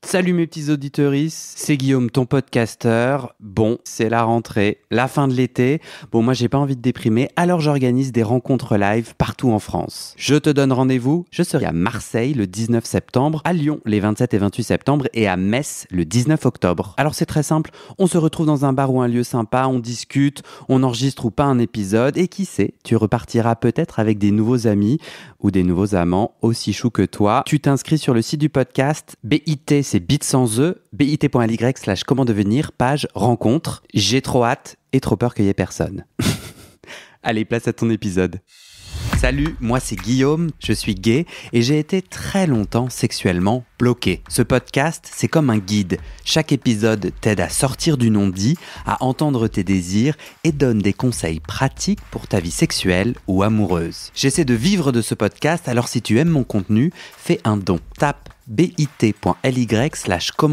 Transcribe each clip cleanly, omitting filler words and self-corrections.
Salut mes petits auditeuristes, c'est Guillaume, ton podcasteur. Bon, c'est la rentrée, la fin de l'été. Bon, moi j'ai pas envie de déprimer, alors j'organise des rencontres live partout en France. Je te donne rendez-vous, je serai à Marseille le 19 septembre, à Lyon les 27 et 28 septembre et à Metz le 19 octobre. Alors c'est très simple, on se retrouve dans un bar ou un lieu sympa, on discute, on enregistre ou pas un épisode et qui sait, tu repartiras peut-être avec des nouveaux amis ou des nouveaux amants aussi choux que toi. Tu t'inscris sur le site du podcast, BIT, c'est bit sans E, bit.ly/comment devenir, page rencontre. J'ai trop hâte et trop peur qu'il y ait personne. Allez, place à ton épisode. Salut, moi c'est Guillaume, je suis gay et j'ai été très longtemps sexuellement bloqué. Ce podcast, c'est comme un guide. Chaque épisode t'aide à sortir du non-dit, à entendre tes désirs et donne des conseils pratiques pour ta vie sexuelle ou amoureuse. J'essaie de vivre de ce podcast, alors si tu aimes mon contenu, fais un don. Tape bit.ly/comment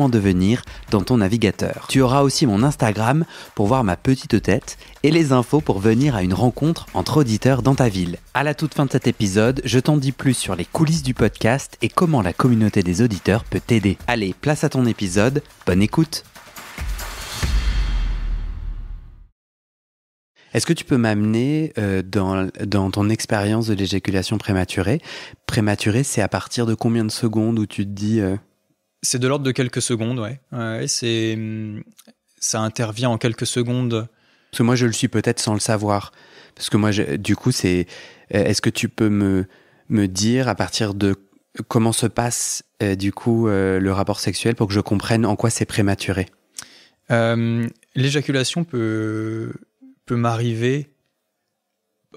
devenir dans ton navigateur. Tu auras aussi mon Instagram pour voir ma petite tête et les infos pour venir à une rencontre entre auditeurs dans ta ville. À la toute fin de cet épisode, je t'en dis plus sur les coulisses du podcast et comment la communauté des auditeurs peut t'aider. Allez, place à ton épisode, bonne écoute. Est-ce que tu peux m'amener dans ton expérience de l'éjaculation prématurée ? Prématurée, c'est à partir de combien de secondes où tu te dis... C'est de l'ordre de quelques secondes, ouais. Ça intervient en quelques secondes. Parce que moi, je le suis peut-être sans le savoir. Parce que moi, du coup, c'est... Est-ce que tu peux me dire à partir de comment se passe, le rapport sexuel pour que je comprenne en quoi c'est prématuré ? L'éjaculation peut m'arriver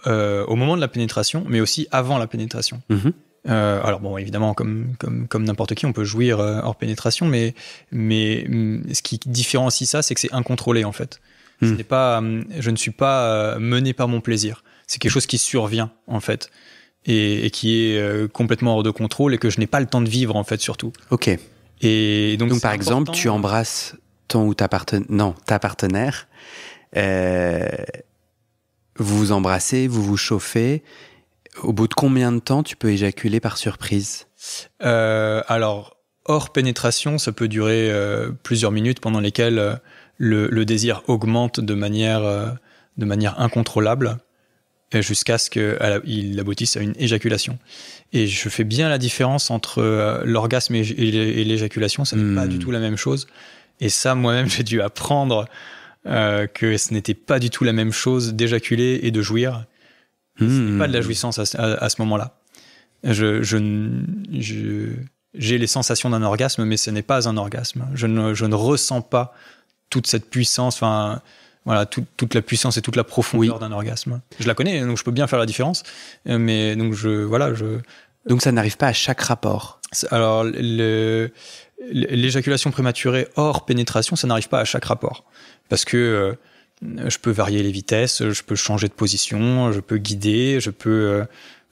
au moment de la pénétration, mais aussi avant la pénétration. Mm-hmm. Alors bon, évidemment, comme n'importe qui, on peut jouir hors pénétration, mais ce qui différencie ça, c'est que c'est incontrôlé en fait. Je ne suis pas mené par mon plaisir. C'est quelque chose qui survient en fait et qui est complètement hors de contrôle et que je n'ai pas le temps de vivre en fait surtout. Ok. Et donc par exemple, tu embrasses ton ou ta partenaire. Vous vous embrassez, vous vous chauffez. Au bout de combien de temps tu peux éjaculer par surprise ? Alors, hors pénétration, ça peut durer plusieurs minutes pendant lesquelles le désir augmente de manière incontrôlable jusqu'à ce qu'il aboutisse à une éjaculation. Et je fais bien la différence entre l'orgasme et l'éjaculation. Ça n'est pas du tout la même chose. Et ça, moi-même, j'ai dû apprendre que ce n'était pas du tout la même chose d'éjaculer et de jouir. Ce n'est pas de la jouissance à ce moment-là. J'ai les sensations d'un orgasme, mais ce n'est pas un orgasme. Je ne ressens pas toute cette puissance, toute la puissance et toute la profondeur d'un orgasme. Je la connais, donc je peux bien faire la différence. Mais donc Donc ça n'arrive pas à chaque rapport. Alors l'éjaculation prématurée hors pénétration, ça n'arrive pas à chaque rapport. Parce que je peux varier les vitesses, je peux changer de position, je peux guider, je peux...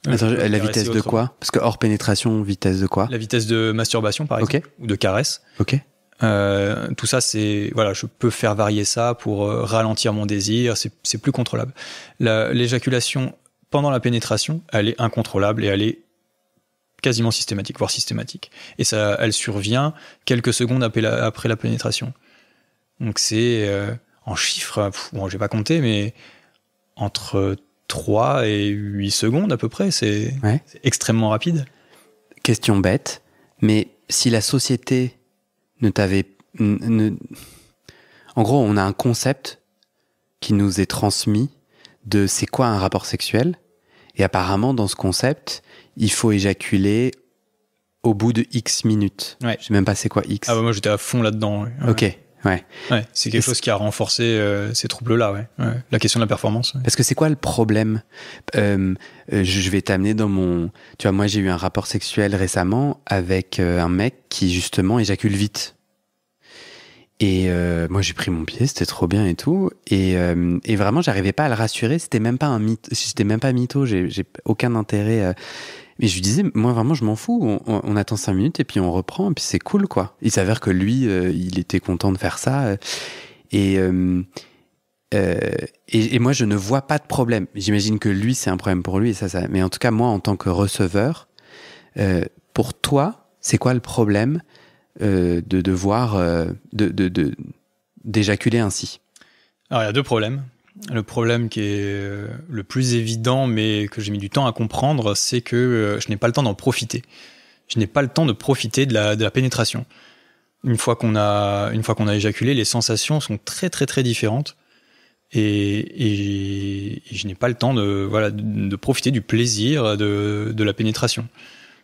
Attends, la vitesse de quoi ? Parce que hors pénétration, vitesse de quoi ? La vitesse de masturbation, par exemple, ou de caresse. Ok. Tout ça, je peux faire varier ça pour ralentir mon désir, c'est plus contrôlable. L'éjaculation pendant la pénétration, elle est incontrôlable et elle est quasiment systématique, voire systématique. Et ça, elle survient quelques secondes après la pénétration. Donc c'est en chiffres, je vais pas compter, mais entre 3 et 8 secondes à peu près, c'est extrêmement rapide. Question bête, mais si la société ne t'avait... En gros, on a un concept qui nous est transmis de c'est quoi un rapport sexuel, et apparemment dans ce concept, il faut éjaculer au bout de X minutes. Ouais. Je sais même pas c'est quoi X. Ah bah moi j'étais à fond là-dedans. Ouais. Ok. Ouais. C'est quelque chose qui a renforcé ces troubles-là, ouais. La question de la performance. Ouais. Parce que c'est quoi le problème ? Je vais t'amener dans mon... Tu vois, moi j'ai eu un rapport sexuel récemment avec un mec qui justement éjacule vite. Et moi j'ai pris mon pied, c'était trop bien et tout. Et vraiment j'arrivais pas à le rassurer, c'était même pas un mytho, j'étais même pas mytho, j'ai aucun intérêt... Mais je lui disais, moi vraiment je m'en fous, on attend 5 minutes et puis on reprend, et puis c'est cool quoi. Il s'avère que lui, il était content de faire ça. Et moi je ne vois pas de problème. J'imagine que lui c'est un problème pour lui, mais en tout cas moi en tant que receveur, pour toi, C'est quoi le problème de devoir d'éjaculer ainsi? Alors, il y a deux problèmes. Le problème qui est le plus évident, mais que j'ai mis du temps à comprendre, c'est que je n'ai pas le temps d'en profiter. Je n'ai pas le temps de profiter de la pénétration. Une fois qu'on a éjaculé, les sensations sont très très très différentes. Et je n'ai pas le temps de profiter du plaisir de la pénétration.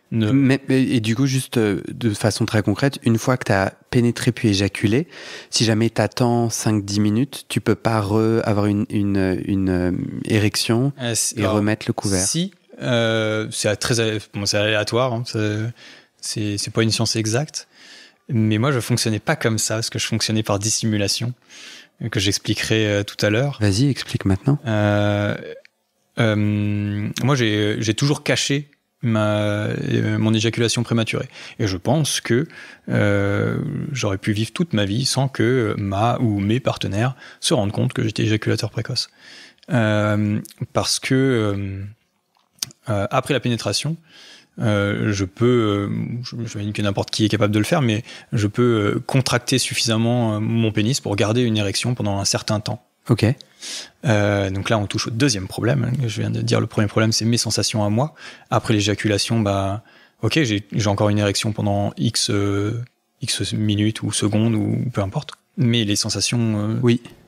Et du coup, juste de façon très concrète, une fois que tu as pénétré puis éjaculé, si jamais tu attends 5-10 minutes, tu peux pas avoir une érection et remettre le couvert. Si, c'est aléatoire, hein, c'est pas une science exacte, mais moi je fonctionnais pas comme ça, parce que je fonctionnais par dissimulation, que j'expliquerai tout à l'heure. Vas-y, explique maintenant. Moi j'ai toujours caché mon éjaculation prématurée. Et je pense que j'aurais pu vivre toute ma vie sans que mes partenaires se rendent compte que j'étais éjaculateur précoce. Parce que après la pénétration, j'imagine que n'importe qui est capable de le faire, mais je peux contracter suffisamment mon pénis pour garder une érection pendant un certain temps. Ok. Donc là, on touche au deuxième problème. Je viens de dire, le premier problème, c'est mes sensations à moi. Après l'éjaculation, ok, j'ai encore une érection pendant X minutes ou secondes ou peu importe. Mais les sensations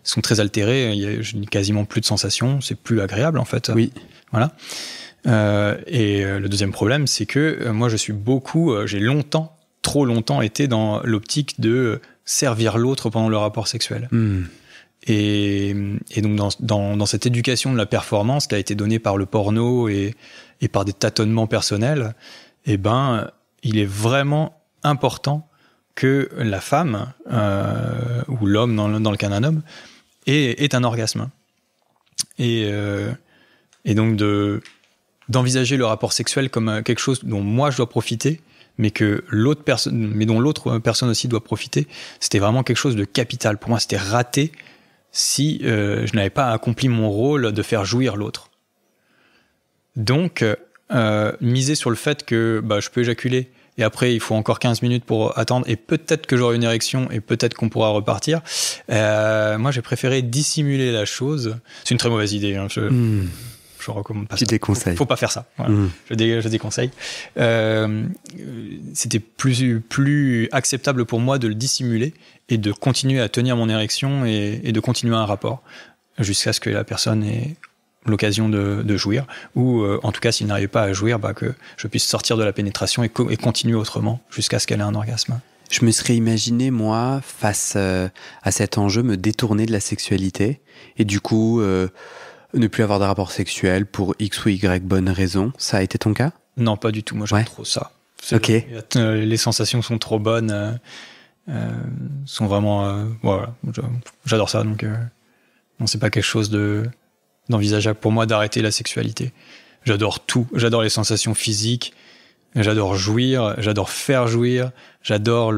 sont très altérées. Je n'ai quasiment plus de sensations. C'est plus agréable, en fait. Oui. Voilà. Et le deuxième problème, c'est que moi, j'ai trop longtemps été dans l'optique de servir l'autre pendant le rapport sexuel. Et donc dans cette éducation de la performance qui a été donnée par le porno et par des tâtonnements personnels, il est vraiment important que la femme ou l'homme dans le cas d'un homme ait un orgasme. Et donc d'envisager le rapport sexuel comme quelque chose dont moi je dois profiter, mais dont l'autre personne aussi doit profiter, c'était vraiment quelque chose de capital. Pour moi, c'était raté si je n'avais pas accompli mon rôle de faire jouir l'autre. Donc, miser sur le fait que je peux éjaculer, et après il faut encore 15 minutes pour attendre, et peut-être que j'aurai une érection, et peut-être qu'on pourra repartir. Moi, j'ai préféré dissimuler la chose. C'est une très mauvaise idée, hein, je recommande pas. Tu déconseilles. Faut pas faire ça. Voilà. Je déconseille. C'était plus acceptable pour moi de le dissimuler et de continuer à tenir mon érection et de continuer un rapport jusqu'à ce que la personne ait l'occasion de jouir, ou en tout cas s'il n'arrive pas à jouir, que je puisse sortir de la pénétration et continuer autrement jusqu'à ce qu'elle ait un orgasme. Je me serais imaginé, moi, face à cet enjeu, me détourner de la sexualité et du coup ne plus avoir de rapport sexuel pour X ou Y bonne raison. Ça a été ton cas ? Non, pas du tout. Moi, j'aime trop ça. Ok. Les sensations sont trop bonnes. Sont vraiment... voilà. J'adore ça. Donc, non, c'est pas quelque chose d'envisageable pour moi d'arrêter la sexualité. J'adore tout. J'adore les sensations physiques. J'adore jouir. J'adore faire jouir. J'adore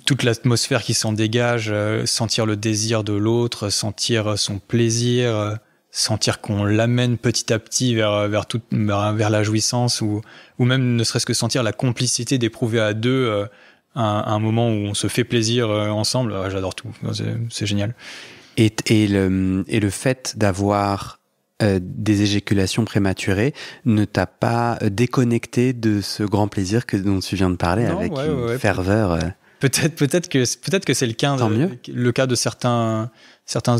toute l'atmosphère qui s'en dégage, sentir le désir de l'autre, sentir son plaisir, sentir qu'on l'amène petit à petit vers la jouissance, ou même ne serait-ce que sentir la complicité d'éprouver à deux un moment où on se fait plaisir ensemble. J'adore tout, c'est génial. Et le fait d'avoir des éjaculations prématurées ne t'a pas déconnecté de ce grand plaisir dont tu viens de parler? Non, avec une ferveur. Peut-être que c'est le cas de certains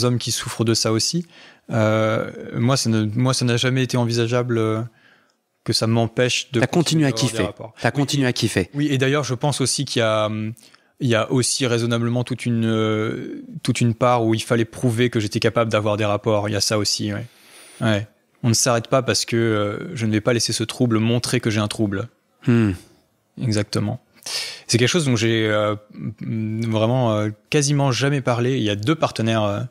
hommes qui souffrent de ça aussi. Moi, ça n'a jamais été envisageable que ça m'empêche de. T'as continué à kiffer. T'as continué à kiffer. Oui, et d'ailleurs, je pense aussi qu'il y a aussi raisonnablement toute une part où il fallait prouver que j'étais capable d'avoir des rapports. Il y a ça aussi. Ouais. On ne s'arrête pas parce que je ne vais pas laisser ce trouble montrer que j'ai un trouble. Exactement. C'est quelque chose dont j'ai vraiment quasiment jamais parlé. Il y a 2 partenaires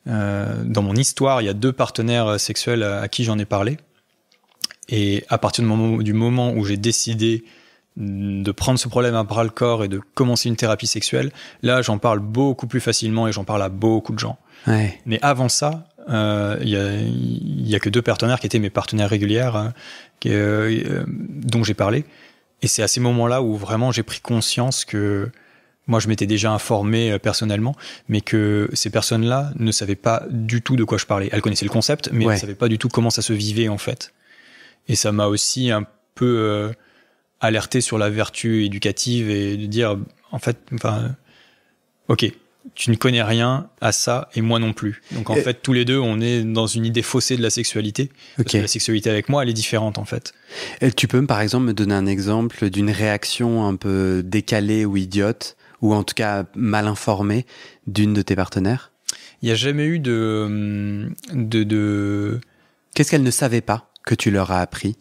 dans mon histoire, il y a 2 partenaires sexuels à qui j'en ai parlé. Et à partir du moment où j'ai décidé de prendre ce problème à bras le corps et de commencer une thérapie sexuelle, là j'en parle beaucoup plus facilement et j'en parle à beaucoup de gens. Ouais. Mais avant ça, il y a que 2 partenaires qui étaient mes partenaires régulières dont j'ai parlé. Et c'est à ces moments-là où vraiment j'ai pris conscience que moi je m'étais déjà informé personnellement, mais que ces personnes-là ne savaient pas du tout de quoi je parlais. Elles connaissaient le concept, mais elles ne savaient pas du tout comment ça se vivait en fait. Et ça m'a aussi un peu alerté sur la vertu éducative et de dire, en fait, ok, tu ne connais rien à ça et moi non plus. Donc en fait, tous les deux, on est dans une idée faussée de la sexualité. Parce que la sexualité avec moi, elle est différente en fait. Et tu peux, par exemple, me donner un exemple d'une réaction un peu décalée ou idiote, ou en tout cas mal informée, d'une de tes partenaires? Il n'y a jamais eu de... Qu'est-ce qu'elles ne savaient pas que tu leur as appris?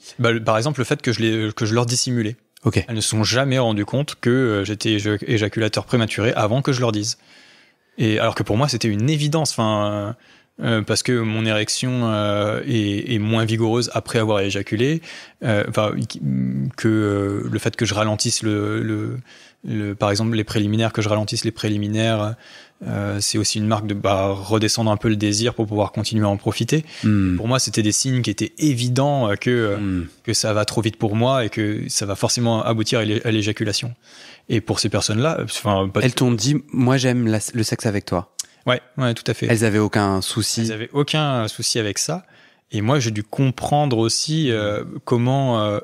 Par exemple, le fait que je leur dissimulais. Okay. Elles ne se sont jamais rendues compte que j'étais éjaculateur prématuré avant que je leur dise. Et alors que pour moi, c'était une évidence, parce que mon érection est moins vigoureuse après avoir éjaculé, que le fait que je ralentisse par exemple les préliminaires, c'est aussi une marque de redescendre un peu le désir pour pouvoir continuer à en profiter. Pour moi, c'était des signes qui étaient évidents que ça va trop vite pour moi et que ça va forcément aboutir à l'éjaculation. Et pour ces personnes-là, elles t'ont dit, moi j'aime le sexe avec toi. Ouais, tout à fait. Elles avaient aucun souci. Elles avaient aucun souci avec ça. Et moi, j'ai dû comprendre aussi comment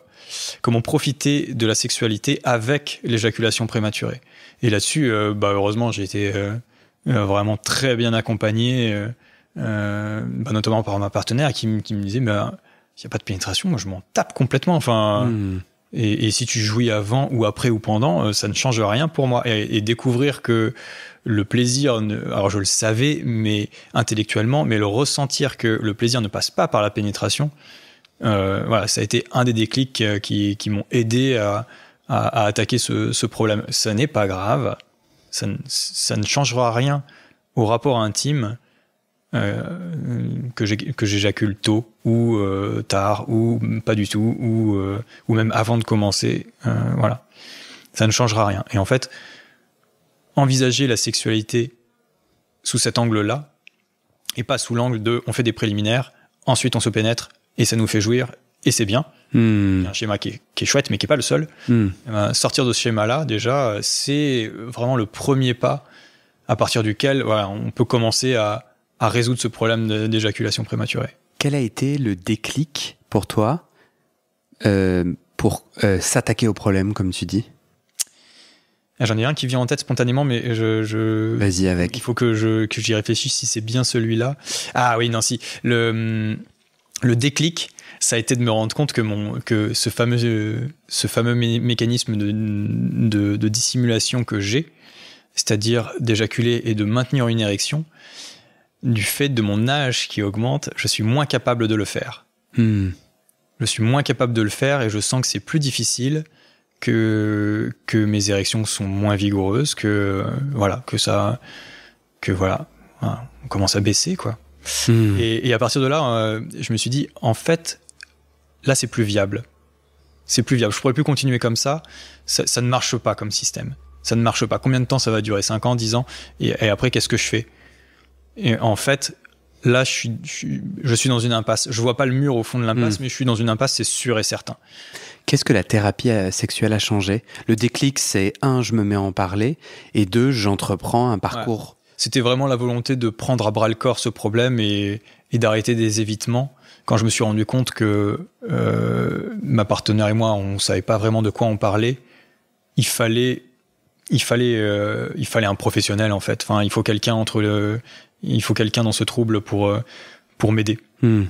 profiter de la sexualité avec l'éjaculation prématurée. Et là-dessus, heureusement, j'ai été vraiment très bien accompagné, notamment par ma partenaire qui me disait, il n'y a pas de pénétration, moi je m'en tape complètement. Et si tu jouis avant ou après ou pendant, ça ne change rien pour moi. Et découvrir que le plaisir, alors je le savais, mais intellectuellement, mais le ressentir que le plaisir ne passe pas par la pénétration, ça a été un des déclics qui m'ont aidé à attaquer ce problème. Ça n'est pas grave, ça ne changera rien au rapport intime que j'éjacule tôt ou tard ou pas du tout ou même avant de commencer, ça ne changera rien. Et en fait, envisager la sexualité sous cet angle-là et pas sous l'angle de on fait des préliminaires, ensuite on se pénètre et ça nous fait jouir et c'est bien. Il y a un schéma qui est chouette mais qui est pas le seul. Sortir de ce schéma-là, déjà, c'est vraiment le premier pas à partir duquel on peut commencer à résoudre ce problème d'éjaculation prématurée. Quel a été le déclic pour toi pour s'attaquer au problème, comme tu dis? J'en ai un qui vient en tête spontanément, mais Vas-y avec. Il faut que j'y réfléchisse si c'est bien celui-là. Ah oui, non, si. Le déclic, ça a été de me rendre compte que ce fameux mécanisme de dissimulation que j'ai, c'est-à-dire d'éjaculer et de maintenir une érection, du fait de mon âge qui augmente, je suis moins capable de le faire. Je suis moins capable de le faire et je sens que c'est plus difficile, que mes érections sont moins vigoureuses, on commence à baisser, quoi. Et à partir de là, je me suis dit, en fait, là, c'est plus viable. Je pourrais plus continuer comme ça. Ça ne marche pas comme système. Ça ne marche pas. Combien de temps ça va durer? 5 ans, 10 ans? Et après, qu'est-ce que je fais? Et en fait, là, je suis dans une impasse. Je vois pas le mur au fond de l'impasse, mais je suis dans une impasse, c'est sûr et certain. Qu'est-ce que la thérapie sexuelle a changé? Le déclic, c'est 1, je me mets à en parler, et 2, j'entreprends un parcours. Ouais. C'était vraiment la volonté de prendre à bras le corps ce problème et d'arrêter des évitements. Quand je me suis rendu compte que ma partenaire et moi, on savait pas vraiment de quoi on parlait, il fallait un professionnel en fait. Il faut quelqu'un dans ce trouble pour m'aider.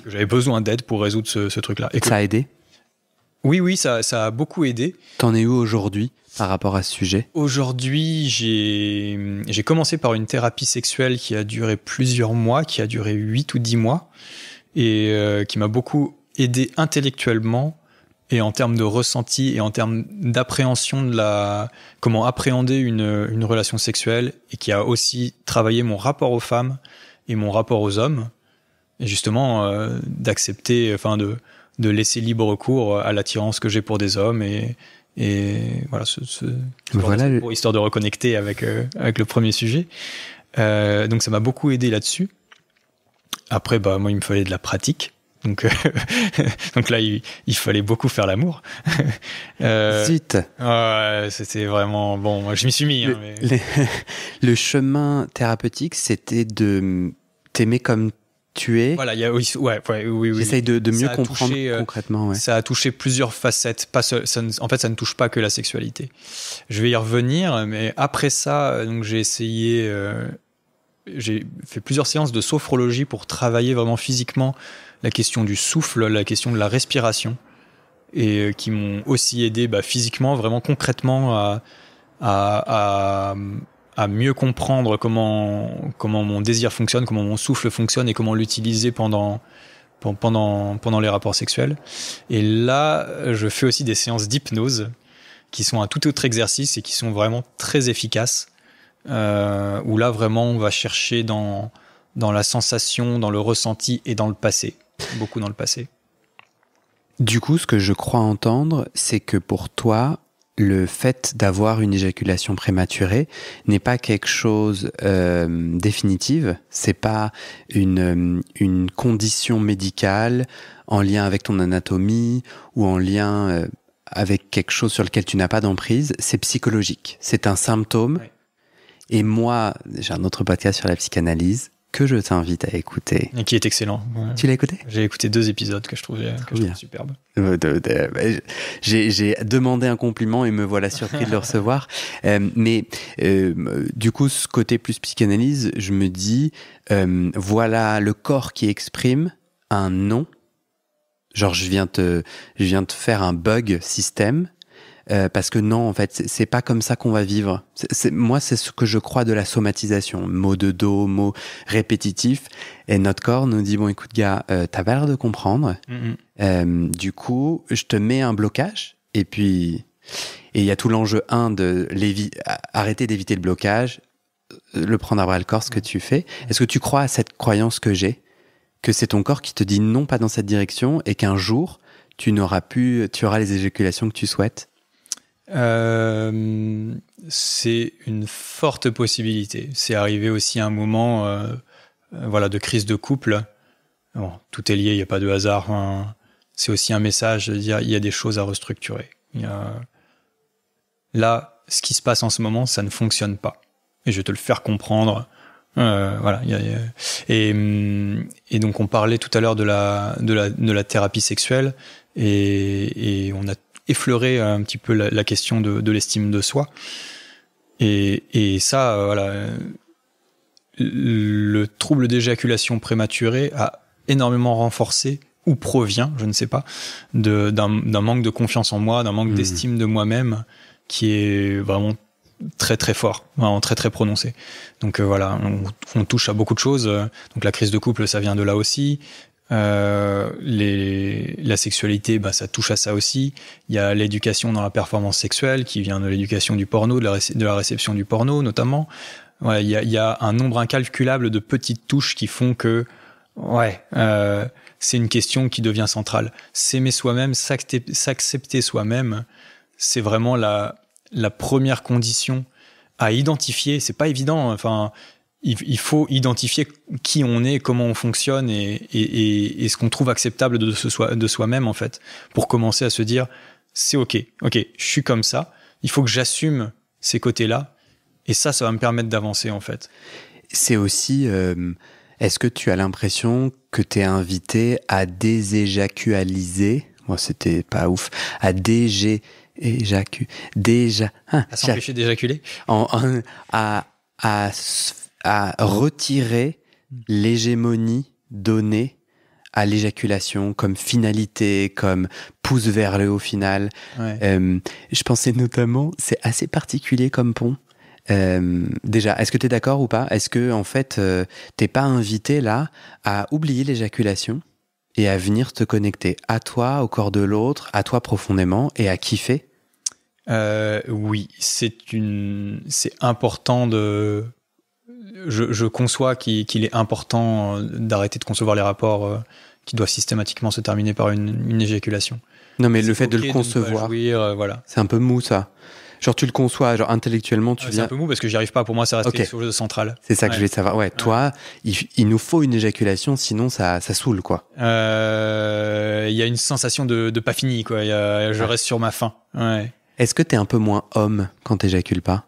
J'avais besoin d'aide pour résoudre ce truc-là. Et ça a aidé? Oui, ça a beaucoup aidé. T'en es où aujourd'hui par rapport à ce sujet? Aujourd'hui, j'ai commencé par une thérapie sexuelle qui a duré plusieurs mois, qui a duré 8 ou 10 mois, et qui m'a beaucoup aidé intellectuellement et en termes de ressenti et en termes d'appréhension comment appréhender une relation sexuelle, et qui a aussi travaillé mon rapport aux femmes et mon rapport aux hommes, et justement d'accepter, de laisser libre cours à l'attirance que j'ai pour des hommes et voilà, pour histoire de reconnecter avec le premier sujet. Donc ça m'a beaucoup aidé là-dessus. Après, moi, il me fallait de la pratique Donc, donc là, il fallait beaucoup faire l'amour. Zut. Ouais, c'était vraiment bon. Moi, je m'y suis mis. Le chemin thérapeutique, c'était de t'aimer comme tu es. Voilà, oui. J'essaye de mieux comprendre concrètement. Ouais. Ça a touché plusieurs facettes. En fait, ça ne touche pas que la sexualité. Je vais y revenir, mais après ça, donc j'ai essayé. J'ai fait plusieurs séances de sophrologie pour travailler vraiment physiquement la question du souffle, la question de la respiration, et qui m'ont aussi aidé physiquement, vraiment concrètement à mieux comprendre comment mon désir fonctionne, comment mon souffle fonctionne et comment l'utiliser pendant les rapports sexuels. Et là, je fais aussi des séances d'hypnose qui sont un tout autre exercice et qui sont vraiment très efficaces. Où là vraiment on va chercher dans la sensation, dans le ressenti et dans le passé, beaucoup dans le passé. Du coup, ce que je crois entendre, c'est que pour toi, le fait d'avoir une éjaculation prématurée n'est pas quelque chose définitive, c'est pas une condition médicale en lien avec ton anatomie ou en lien avec quelque chose sur lequel tu n'as pas d'emprise, c'est psychologique, c'est un symptôme. Oui. Et moi, j'ai un autre podcast sur la psychanalyse que je t'invite à écouter. Et qui est excellent. Ouais. Tu l'as écouté ? J'ai écouté 2 épisodes que je trouvais superbes. J'ai demandé un compliment et me voilà surpris de le recevoir. Mais du coup, ce côté plus psychanalyse, je me dis, voilà le corps qui exprime un non. Genre, je viens te faire un bug système. Parce que non, en fait, c'est pas comme ça qu'on va vivre. Moi, c'est ce que je crois de la somatisation. Mot de dos, mot répétitif. Et notre corps nous dit, bon, écoute, gars, t'as pas l'air de comprendre. Du coup, je te mets un blocage. Et puis, il y a tout l'enjeu 1 de arrêter d'éviter le blocage, le prendre à bras le corps, ce que tu fais. Est-ce que tu crois à cette croyance que j'ai, que c'est ton corps qui te dit non, pas dans cette direction, et qu'un jour, tu auras les éjaculations que tu souhaites? C'est une forte possibilité. C'est arrivé aussi à un moment de crise de couple. Bon, tout est lié, il n'y a pas de hasard. Hein. C'est aussi un message de dire il y a des choses à restructurer. Là, ce qui se passe en ce moment, ça ne fonctionne pas. Et je vais te le faire comprendre. Et donc on parlait tout à l'heure de la thérapie sexuelle et on a effleurer un petit peu la question de l'estime de soi. Et ça, le trouble d'éjaculation prématurée a énormément renforcé, ou provient, je ne sais pas, d'un manque de confiance en moi, d'un manque d'estime de moi-même, qui est vraiment très très fort, vraiment très très prononcé. Donc on touche à beaucoup de choses. Donc la crise de couple, ça vient de là aussi. La sexualité, ça touche à ça aussi. Il y a l'éducation dans la performance sexuelle qui vient de l'éducation du porno, de la réception du porno notamment. Il y a un nombre incalculable de petites touches qui font que c'est une question qui devient centrale. S'aimer soi-même, s'accepter soi-même, c'est vraiment la première condition à identifier. C'est pas évident, enfin il faut identifier qui on est, comment on fonctionne et ce qu'on trouve acceptable de soi-même, en fait, pour commencer à se dire c'est ok, je suis comme ça, il faut que j'assume ces côtés-là et ça va me permettre d'avancer, en fait. C'est aussi, est-ce que tu as l'impression que tu es invité à déséjacualiser, moi c'était pas ouf, à s'empêcher d'éjaculer, à retirer l'hégémonie donnée à l'éjaculation comme finalité, comme pouce vers le haut final. Je pensais notamment, c'est assez particulier comme pont. Déjà, est-ce que tu es d'accord ou pas ? Est-ce que, en fait, t'es pas invité là à oublier l'éjaculation et à venir te connecter à toi, au corps de l'autre, à toi profondément et à kiffer ? Oui, c'est important de... Je conçois qu'il est important d'arrêter de concevoir les rapports qui doivent systématiquement se terminer par une éjaculation. Non, mais le fait OK de le ne concevoir, pas jouir, voilà. c'est un peu mou, ça. Genre, tu le conçois, genre, intellectuellement, tu C'est viens... un peu mou parce que j'y arrive pas. Pour moi, ça reste Ok. quelque chose de central. C'est ça que je voulais savoir. Ouais, toi, il nous faut une éjaculation, sinon ça saoule, quoi. Il y a une sensation de pas fini, quoi. Je reste sur ma faim. Ouais. Est-ce que t'es un peu moins homme quand t'éjacules pas?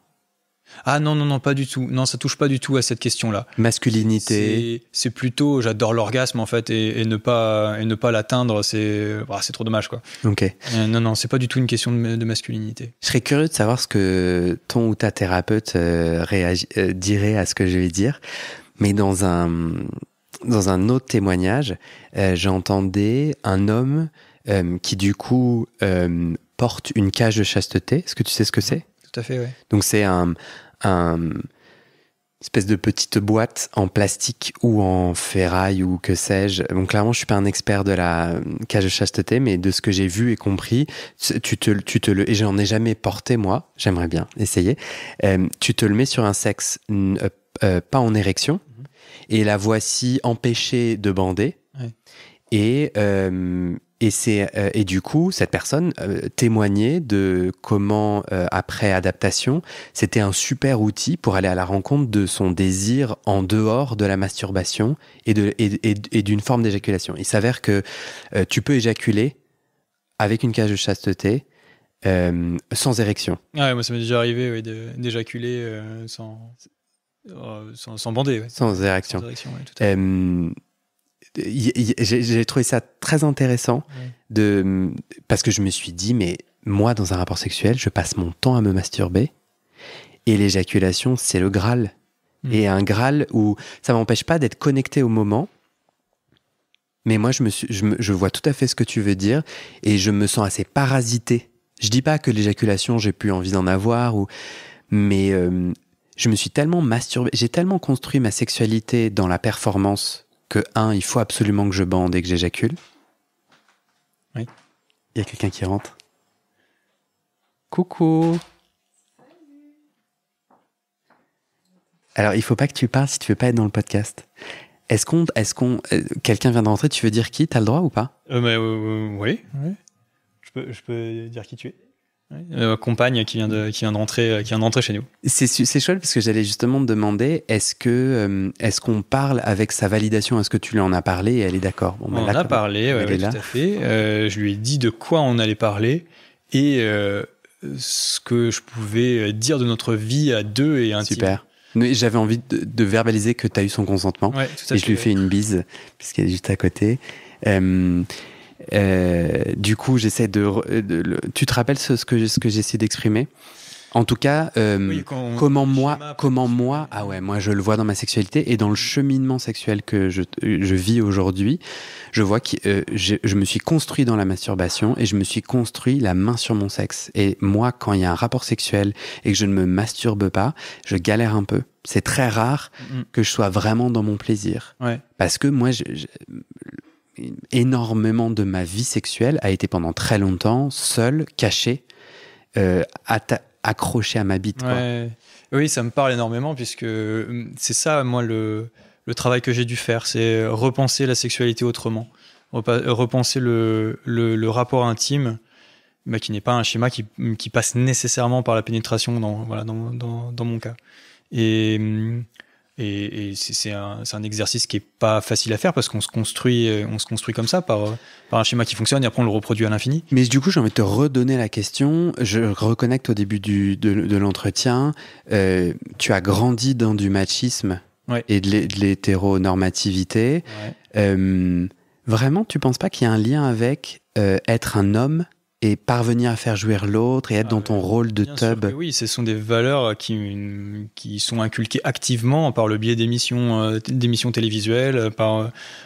Ah non, pas du tout. Non, ça touche pas du tout à cette question-là. Masculinité. C'est plutôt, j'adore l'orgasme en fait, et ne pas l'atteindre, c'est trop dommage, quoi. Ok. Non, c'est pas du tout une question de masculinité. Je serais curieux de savoir ce que ton ou ta thérapeute dirait à ce que je vais dire. Mais dans un autre témoignage, j'entendais un homme qui du coup porte une cage de chasteté. Est-ce que tu sais ce que c'est? Tout à fait, ouais. Donc c'est un espèce de petite boîte en plastique ou en ferraille ou que sais-je. Donc clairement, je suis pas un expert de la cage de chasteté, mais de ce que j'ai vu et compris, et j'en ai jamais porté moi. J'aimerais bien essayer. Tu te le mets sur un sexe pas en érection, et la voici empêchée de bander. Ouais. Et du coup, cette personne témoignait de comment, après adaptation, c'était un super outil pour aller à la rencontre de son désir en dehors de la masturbation et d'une forme d'éjaculation. Il s'avère que tu peux éjaculer avec une cage de chasteté sans érection. Ouais, moi ça m'est déjà arrivé d'éjaculer sans bander. Ouais. Sans érection. Sans érection, ouais, tout à fait. J'ai trouvé ça très intéressant parce que je me suis dit, mais moi, dans un rapport sexuel, je passe mon temps à me masturber et l'éjaculation, c'est le Graal. Et un Graal où ça m'empêche pas d'être connecté au moment, mais moi, je vois tout à fait ce que tu veux dire et je me sens assez parasité. Je dis pas que l'éjaculation, j'ai plus envie d'en avoir, mais je me suis tellement masturbé, j'ai tellement construit ma sexualité dans la performance que, il faut absolument que je bande et que j'éjacule. Oui. Il y a quelqu'un qui rentre. Coucou. Alors, il faut pas que tu parles si tu veux pas être dans le podcast. Quelqu'un vient de rentrer, tu veux dire qui? T'as le droit ou pas? Oui. Je peux dire qui tu es. Compagne qui vient de rentrer chez nous. C'est chouette parce que j'allais justement te demander est-ce qu'on parle avec sa validation? Est-ce que tu lui en as parlé et elle est d'accord? On en a parlé, tout à fait. Je lui ai dit de quoi on allait parler et ce que je pouvais dire de notre vie à deux et intime. Super. J'avais envie de verbaliser que tu as eu son consentement. Ouais, tout à fait. Et je lui fais une bise puisqu'elle est juste à côté. Du coup, j'essaie tu te rappelles ce que j'essaie d'exprimer? En tout cas, comment moi, moi je le vois dans ma sexualité et dans le cheminement sexuel que je vis aujourd'hui, je vois que je me suis construit dans la masturbation et je me suis construit la main sur mon sexe. Et moi, quand il y a un rapport sexuel et que je ne me masturbe pas, je galère un peu. C'est très rare que je sois vraiment dans mon plaisir. Ouais. Parce que moi, énormément de ma vie sexuelle a été pendant très longtemps seul, caché, accroché à ma bite. Quoi. Ouais. Oui, ça me parle énormément puisque c'est ça, moi, le travail que j'ai dû faire, c'est repenser la sexualité autrement, repenser le rapport intime, qui n'est pas un schéma qui passe nécessairement par la pénétration dans mon cas. Et c'est un exercice qui est pas facile à faire parce qu'on se construit comme ça par un schéma qui fonctionne et après on le reproduit à l'infini. Mais du coup, j'ai envie de te redonner la question. Je reconnecte au début de l'entretien. Tu as grandi dans du machisme et de l'hétéronormativité. Ouais. Vraiment, tu penses pas qu'il y a un lien avec être un homme et parvenir à faire jouir l'autre et être dans ton rôle de tub? Oui, ce sont des valeurs qui sont inculquées activement par le biais d'émissions télévisuelles,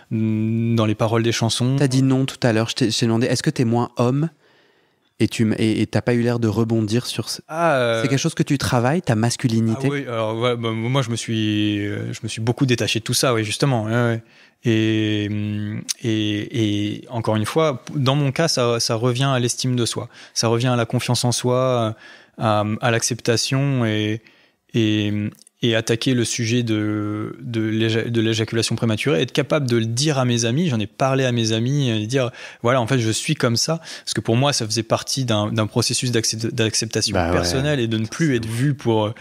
dans les paroles des chansons. T'as dit non tout à l'heure, je t'ai demandé, est-ce que t'es moins homme? Et t'as pas eu l'air de rebondir sur c'est quelque chose que tu travailles, ta masculinité? Oui, alors moi je me suis beaucoup détaché de tout ça, oui, justement. Ouais. Et encore une fois, dans mon cas, ça revient à l'estime de soi, ça revient à la confiance en soi, à l'acceptation et et attaquer le sujet de l'éjaculation prématurée, être capable de le dire à mes amis. J'en ai parlé à mes amis, et dire voilà, en fait, je suis comme ça. Parce que pour moi, ça faisait partie d'un processus d'acceptation personnelle et de ne plus être vu pour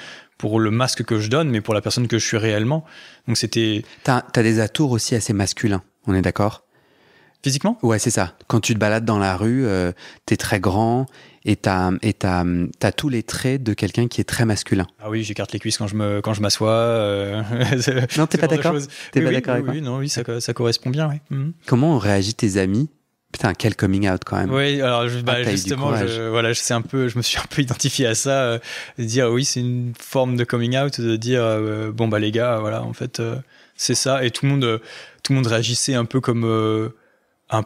le masque que je donne, mais pour la personne que je suis réellement. Donc c'était... T'as des atours aussi assez masculins, on est d'accord ? Physiquement ? Ouais, c'est ça. Quand tu te balades dans la rue, t'es très grand et t'as tous les traits de quelqu'un qui est très masculin. Ah oui, j'écarte les cuisses quand je m'assois. Non, t'es pas d'accord ? T'es pas d'accord avec moi ? Oui, non, oui, ça correspond bien, oui. Mm-hmm. Comment ont réagi tes amis ? Putain, quel coming out quand même. Oui, alors justement, je me suis un peu identifié à ça, de dire oui, c'est une forme de coming out, de dire bon bah les gars, voilà, en fait, c'est ça, et tout le monde réagissait un peu comme un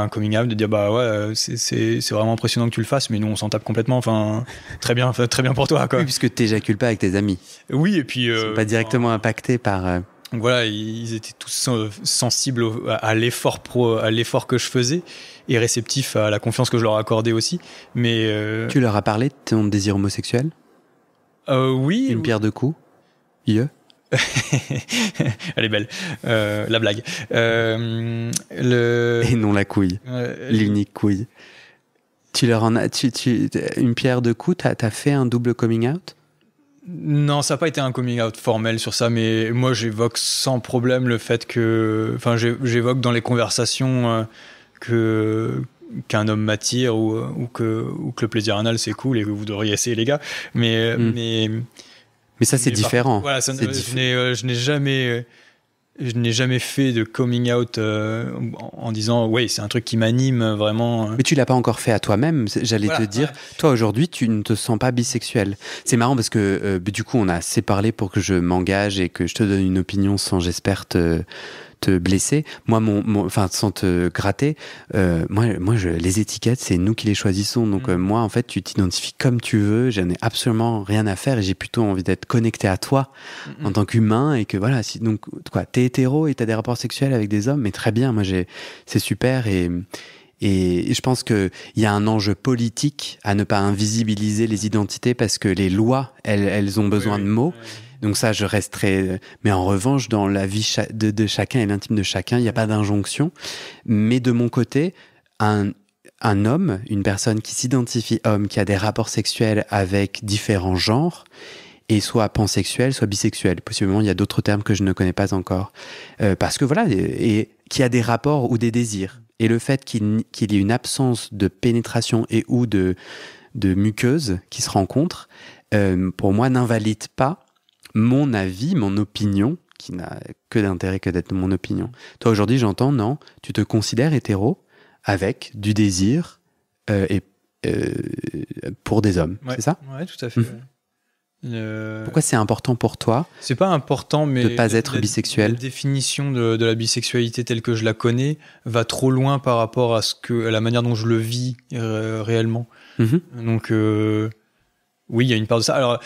coming out, de dire bah ouais, c'est vraiment impressionnant que tu le fasses, mais nous on s'en tape complètement, enfin très bien pour toi quoi. Oui, puisque t'éjacules pas avec tes amis. Oui, et puis ils sont pas directement impactés par. Donc voilà, ils étaient tous sensibles à l'effort que je faisais et réceptifs à la confiance que je leur accordais aussi. Mais tu leur as parlé de ton désir homosexuel ? Oui. Une pierre deux coups. Elle est belle, la blague. Et non la couille, l'unique couille. Tu leur en as, une pierre deux coups. T'as fait un double coming out ? Non, ça n'a pas été un coming out formel sur ça, mais moi j'évoque sans problème le fait que, enfin, j'évoque dans les conversations qu'un homme m'attire ou que le plaisir anal c'est cool et que vous devriez essayer les gars, mais ça c'est différent. Voilà, je n'ai jamais fait de coming out en disant ouais, c'est un truc qui m'anime vraiment. Mais tu l'as pas encore fait à toi-même. J'allais te dire, toi aujourd'hui tu ne te sens pas bisexuel. C'est marrant parce que du coup on a assez parlé pour que je m'engage et que je te donne une opinion sans, j'espère, te blesser. Moi, enfin, sans te gratter. Les étiquettes, c'est nous qui les choisissons. Donc moi, en fait, tu t'identifies comme tu veux. J'en ai absolument rien à faire et j'ai plutôt envie d'être connecté à toi en tant qu'humain et que voilà. Donc quoi, t'es hétéro et t'as des rapports sexuels avec des hommes, mais très bien. Moi, c'est super et je pense qu'il y a un enjeu politique à ne pas invisibiliser les identités parce que les lois, elles ont besoin de mots. Donc ça, je resterai... Mais en revanche, dans la vie de chacun et l'intime de chacun, il n'y a pas d'injonction. Mais de mon côté, un homme, une personne qui s'identifie homme, qui a des rapports sexuels avec différents genres, et soit pansexuel, soit bisexuel. Possiblement, il y a d'autres termes que je ne connais pas encore. Parce que voilà, et qui a des rapports ou des désirs. Et le fait qu'il y ait une absence de pénétration et ou de muqueuse qui se rencontrent, pour moi, n'invalide pas mon avis, mon opinion, qui n'a que d'intérêt que d'être mon opinion. Toi, aujourd'hui, j'entends, non, tu te considères hétéro avec du désir pour des hommes, c'est ça ? Ouais, tout à fait. Pourquoi c'est important pour toi ? C'est pas important, mais de ne pas être bisexuel. La définition de la bisexualité telle que je la connais va trop loin par rapport à la manière dont je le vis réellement. Donc oui, il y a une part de ça. Alors,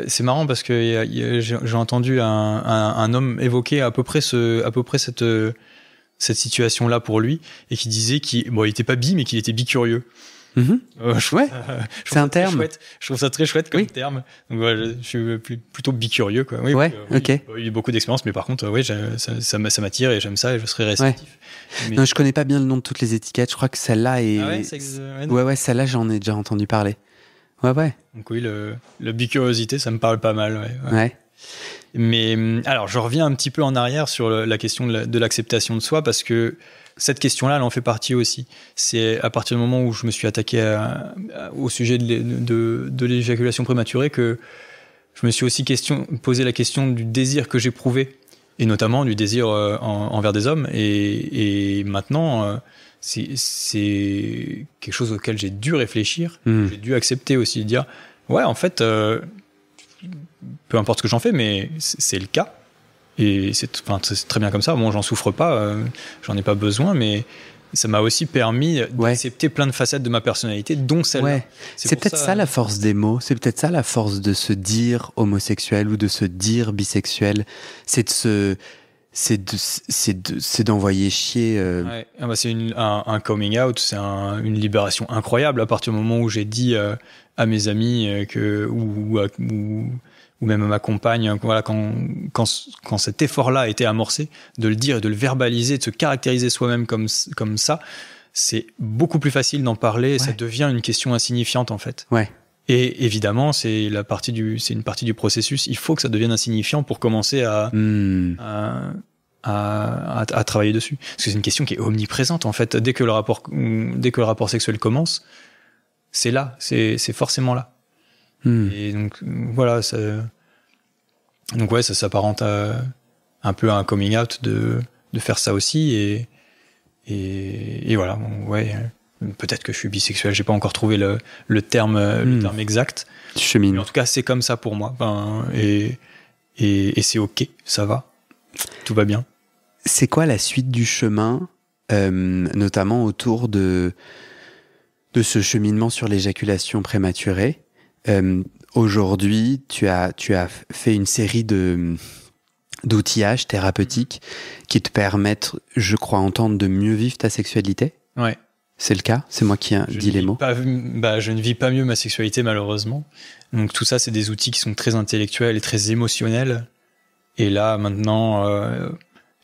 c'est marrant parce que j'ai entendu un homme évoquer à peu près cette situation-là pour lui et qui disait qu'il était pas bi, mais qu'il était bicurieux. C'est un terme. Je trouve ça très chouette comme terme. Donc, je suis plutôt bicurieux, quoi. Oui, ok. Il y a eu beaucoup d'expérience, mais par contre, ça m'attire et j'aime ça et je serai réceptif. Ouais. Non, je connais pas bien le nom de toutes les étiquettes. Je crois que celle-là est. Ah ouais, celle-là, j'en ai déjà entendu parler. Ouais. Donc oui, la bicuriosité, ça me parle pas mal. Ouais. Mais alors, je reviens un petit peu en arrière sur la question de l'acceptation de soi, parce que cette question-là, elle en fait partie aussi. C'est à partir du moment où je me suis attaqué au sujet de l'éjaculation prématurée que je me suis aussi posé la question du désir que j'éprouvais, et notamment du désir envers des hommes. Et maintenant... c'est quelque chose auquel j'ai dû réfléchir, j'ai dû accepter aussi, de dire ouais, en fait, peu importe ce que j'en fais, mais c'est le cas et c'est très bien comme ça. Bon, j'en souffre pas, j'en ai pas besoin, mais ça m'a aussi permis d'accepter plein de facettes de ma personnalité, dont celle-là. Ouais. C'est peut-être ça la force des mots, c'est peut-être ça la force de se dire homosexuel ou de se dire bisexuel, c'est d'envoyer chier. C'est un coming out, c'est une libération incroyable à partir du moment où j'ai dit à mes amis ou même ma compagne, voilà, quand cet effort-là a été amorcé, de le dire et de le verbaliser, de se caractériser soi-même comme ça, c'est beaucoup plus facile d'en parler et ça devient une question insignifiante en fait. Ouais. Et évidemment, c'est une partie du processus. Il faut que ça devienne insignifiant pour commencer à travailler dessus. Parce que c'est une question qui est omniprésente en fait. Dès que le rapport sexuel commence, c'est là, c'est forcément là. Et donc voilà, ça s'apparente un peu à un coming out de faire ça aussi et voilà, bon, ouais, peut-être que je suis bisexuel, j'ai pas encore trouvé le terme exact. Mais en tout cas, c'est comme ça pour moi. Et c'est ok, ça va, tout va bien. C'est quoi la suite du chemin, notamment autour de ce cheminement sur l'éjaculation prématurée? Aujourd'hui, tu as fait une série d'outillages thérapeutiques qui te permettent, je crois entendre, de mieux vivre ta sexualité. Ouais. C'est le cas? C'est moi qui dis les mots. Je ne vis pas mieux ma sexualité, malheureusement. Donc tout ça, c'est des outils qui sont très intellectuels et très émotionnels. Et là, maintenant,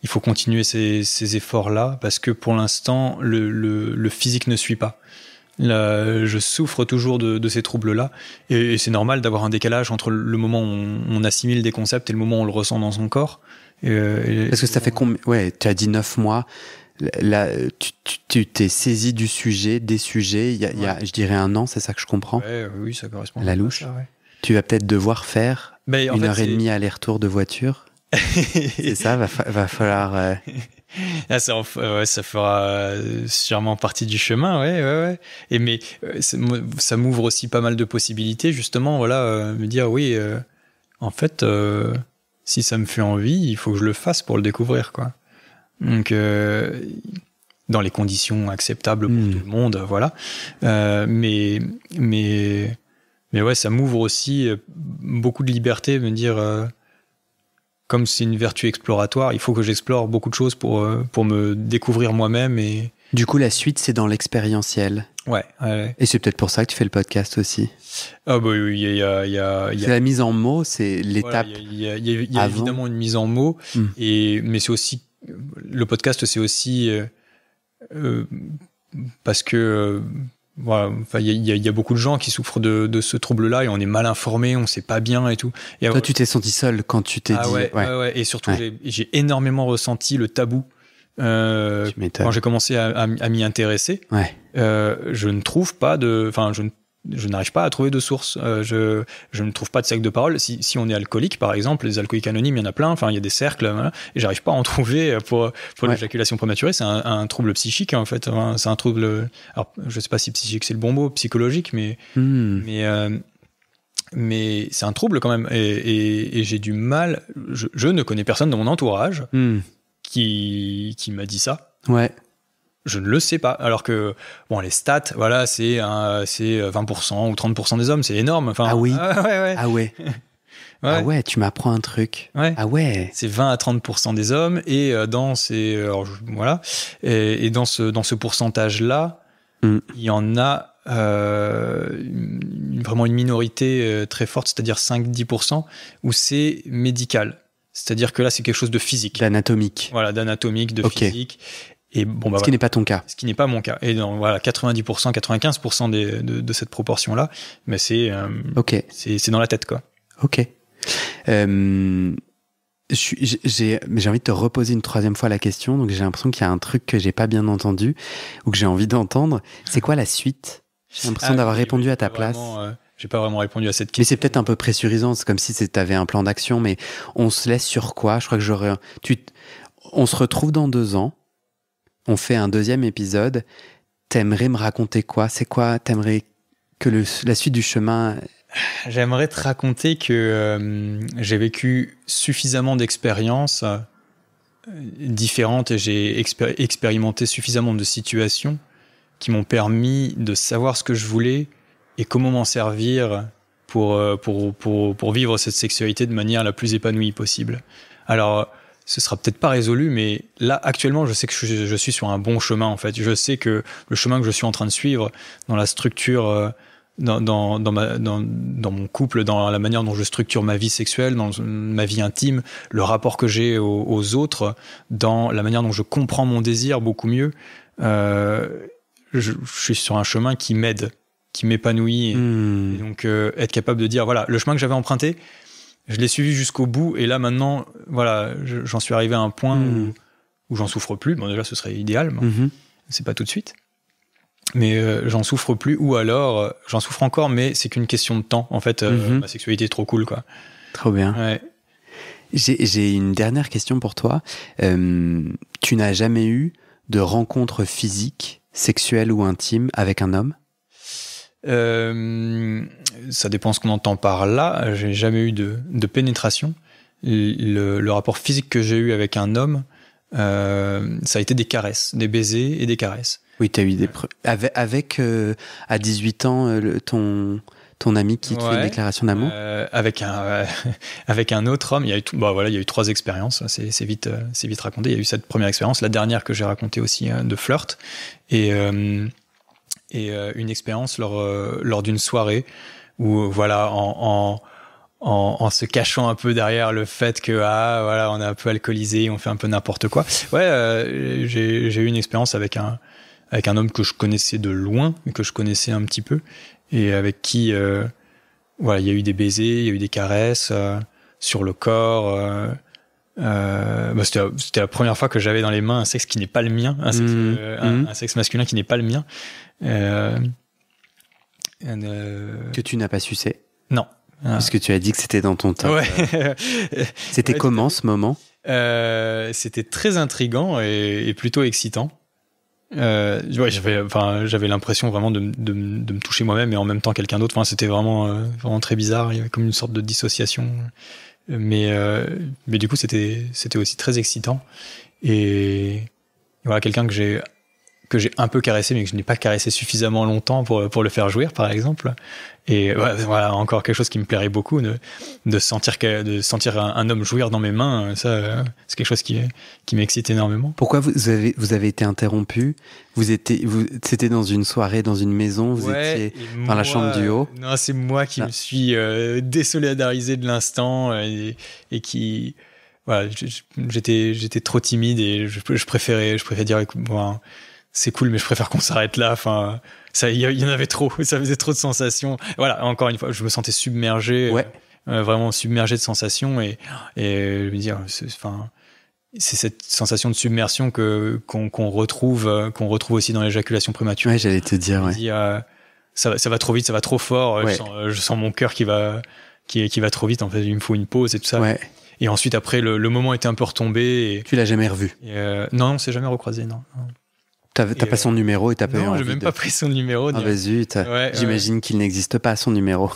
il faut continuer ces efforts-là parce que pour l'instant, le physique ne suit pas. Là, je souffre toujours de ces troubles-là et c'est normal d'avoir un décalage entre le moment où on assimile des concepts et le moment où on le ressent dans son corps. Parce que ça fait combien? Ouais, tu as dit 9 mois. Là, tu t'es saisi du sujet, des sujets. Il y a, je dirais 1 an, c'est ça que je comprends. Oui, ça correspond. À la louche. Ça, ouais. Tu vas peut-être devoir faire 1h30 aller-retour de voiture. C'est ça, va falloir. Ça fera sûrement partie du chemin, ouais. Et mais ça m'ouvre aussi pas mal de possibilités, justement, voilà, me dire oui, en fait, si ça me fait envie, il faut que je le fasse pour le découvrir, quoi. Donc, dans les conditions acceptables pour tout le monde, voilà. Mais ouais, ça m'ouvre aussi beaucoup de liberté, me dire. Comme c'est une vertu exploratoire, il faut que j'explore beaucoup de choses pour me découvrir moi-même. Et... Du coup, la suite, c'est dans l'expérientiel. Ouais. Et c'est peut-être pour ça que tu fais le podcast aussi. Ah bah oui, il y a... C'est la mise en mots, c'est l'étape. Il y a évidemment une mise en mots, mais c'est aussi... Le podcast, c'est aussi... parce que... Voilà, il y a beaucoup de gens qui souffrent de ce trouble-là et on est mal informé, on sait pas bien et tout. Et toi, tu t'es senti seul quand tu t'es dit. Ouais. Et surtout, j'ai énormément ressenti le tabou quand j'ai commencé à m'y intéresser. Ouais. Je ne trouve pas je n'arrive pas à trouver de source. Je ne trouve pas de cercle de parole. Si on est alcoolique, par exemple, les alcooliques anonymes, il y en a plein. Enfin, il y a des cercles, voilà, et j'arrive pas à en trouver pour l'éjaculation prématurée. C'est un trouble psychique, en fait. C'est un trouble. Alors, je sais pas si psychique c'est le bon mot, psychologique, mais c'est un trouble quand même. Et j'ai du mal. Je ne connais personne dans mon entourage qui m'a dit ça. Ouais. Je ne le sais pas. Alors que, bon, les stats, voilà, c'est 20% ou 30% des hommes, c'est énorme. Enfin, ah oui. Ouais. Ah ouais. Ah ouais, tu m'apprends un truc. Ouais. Ah ouais. C'est 20 à 30% des hommes et dans ces, voilà, et dans ce pourcentage-là, il y en a vraiment une minorité très forte, c'est-à-dire 5-10%, où c'est médical. C'est-à-dire que là, c'est quelque chose de physique. D'anatomique. Voilà, d'anatomique, de physique. Et bon, ce qui n'est pas ton cas. Ce qui n'est pas mon cas. Et dans 90%, 95% de cette proportion-là, mais c'est dans la tête, quoi. Ok. J'ai envie de te reposer une 3e fois la question, donc j'ai l'impression qu'il y a un truc que j'ai pas bien entendu ou que j'ai envie d'entendre. C'est quoi la suite? J'ai l'impression d'avoir répondu à ta place. J'ai pas vraiment répondu à cette question. Mais c'est peut-être un peu pressurisant, c'est comme si t'avais un plan d'action, mais on se laisse sur quoi? Je crois que on se retrouve dans 2 ans. On fait un 2e épisode. T'aimerais me raconter quoi? C'est quoi? T'aimerais que la suite du chemin... J'aimerais te raconter que j'ai vécu suffisamment d'expériences différentes et j'ai expérimenté suffisamment de situations qui m'ont permis de savoir ce que je voulais et comment m'en servir pour vivre cette sexualité de manière la plus épanouie possible. Alors... ce sera peut-être pas résolu, mais là, actuellement, je sais que je suis sur un bon chemin, en fait. Je sais que le chemin que je suis en train de suivre dans la structure dans mon couple, dans la manière dont je structure ma vie sexuelle, dans ma vie intime, le rapport que j'ai aux autres, dans la manière dont je comprends mon désir beaucoup mieux. Je suis sur un chemin qui m'aide, qui m'épanouit. Et donc, être capable de dire, voilà, le chemin que j'avais emprunté, je l'ai suivi jusqu'au bout. Et là, maintenant, voilà, j'en suis arrivé à un point où j'en souffre plus. Bon, déjà, ce serait idéal, mais c'est pas tout de suite. Mais j'en souffre plus, ou alors j'en souffre encore, mais c'est qu'une question de temps. En fait, ma sexualité est trop cool, quoi. Trop bien. Ouais. J'ai une dernière question pour toi. Tu n'as jamais eu de rencontre physique, sexuelle ou intime avec un homme ? Ça dépend ce qu'on entend par là. J'ai jamais eu de pénétration. Le rapport physique que j'ai eu avec un homme, ça a été des caresses, des baisers et des caresses. Oui, tu as eu des avec à 18 ans ton ami qui te fait une déclaration d'amour. Avec un autre homme, il y a eu 3 expériences. C'est vite raconté. Il y a eu cette première expérience, la dernière que j'ai racontée aussi de flirt, et une expérience lors d'une soirée où voilà en se cachant un peu derrière le fait que voilà, on est un peu alcoolisé, on fait un peu n'importe quoi. J'ai eu une expérience avec un homme que je connaissais de loin, mais que je connaissais un petit peu, et avec qui il y a eu des baisers, il y a eu des caresses sur le corps. C'était la première fois que j'avais dans les mains un sexe qui n'est pas le mien, un sexe masculin qui n'est pas le mien. Que tu n'as pas sucé. Non. Parce que tu as dit que c'était dans ton top. Ouais. C'était comment ce moment ? C'était très intriguant et plutôt excitant. J'avais l'impression vraiment de me toucher moi-même et en même temps quelqu'un d'autre. Enfin, c'était vraiment très bizarre. Il y avait comme une sorte de dissociation. Mais du coup, c'était aussi très excitant. Et voilà, quelqu'un que j'ai un peu caressé, mais que je n'ai pas caressé suffisamment longtemps pour le faire jouir, par exemple. Et voilà, encore quelque chose qui me plairait beaucoup, de sentir un homme jouir dans mes mains. Ça, c'est quelque chose qui m'excite énormément. Pourquoi vous avez été interrompu ? C'était dans une soirée, dans une maison, vous étiez dans la chambre du haut ? Non, c'est moi qui me suis désolidarisé de l'instant et qui... Voilà, j'étais trop timide et je préférais dire, écoute, bon, c'est cool, mais je préfère qu'on s'arrête là. Enfin, il y en avait trop. Ça faisait trop de sensations. Voilà, encore une fois, je me sentais submergé, vraiment submergé de sensations, et je me dis, c'est cette sensation de submersion qu'on retrouve aussi dans l'éjaculation prématurée. Ouais, j'allais te dire. Je me dis, ça va trop vite, ça va trop fort. Ouais. Je sens mon cœur qui va trop vite. En fait, il me faut une pause et tout ça. Ouais. Et ensuite, après, le moment était un peu retombé. Tu l'as jamais revu ? Non, on s'est jamais recroisé, non. T'as pas son numéro et t'as pas eu envie Non, j'ai même pas pris son numéro. Ah bah zut, j'imagine qu'il n'existe pas son numéro.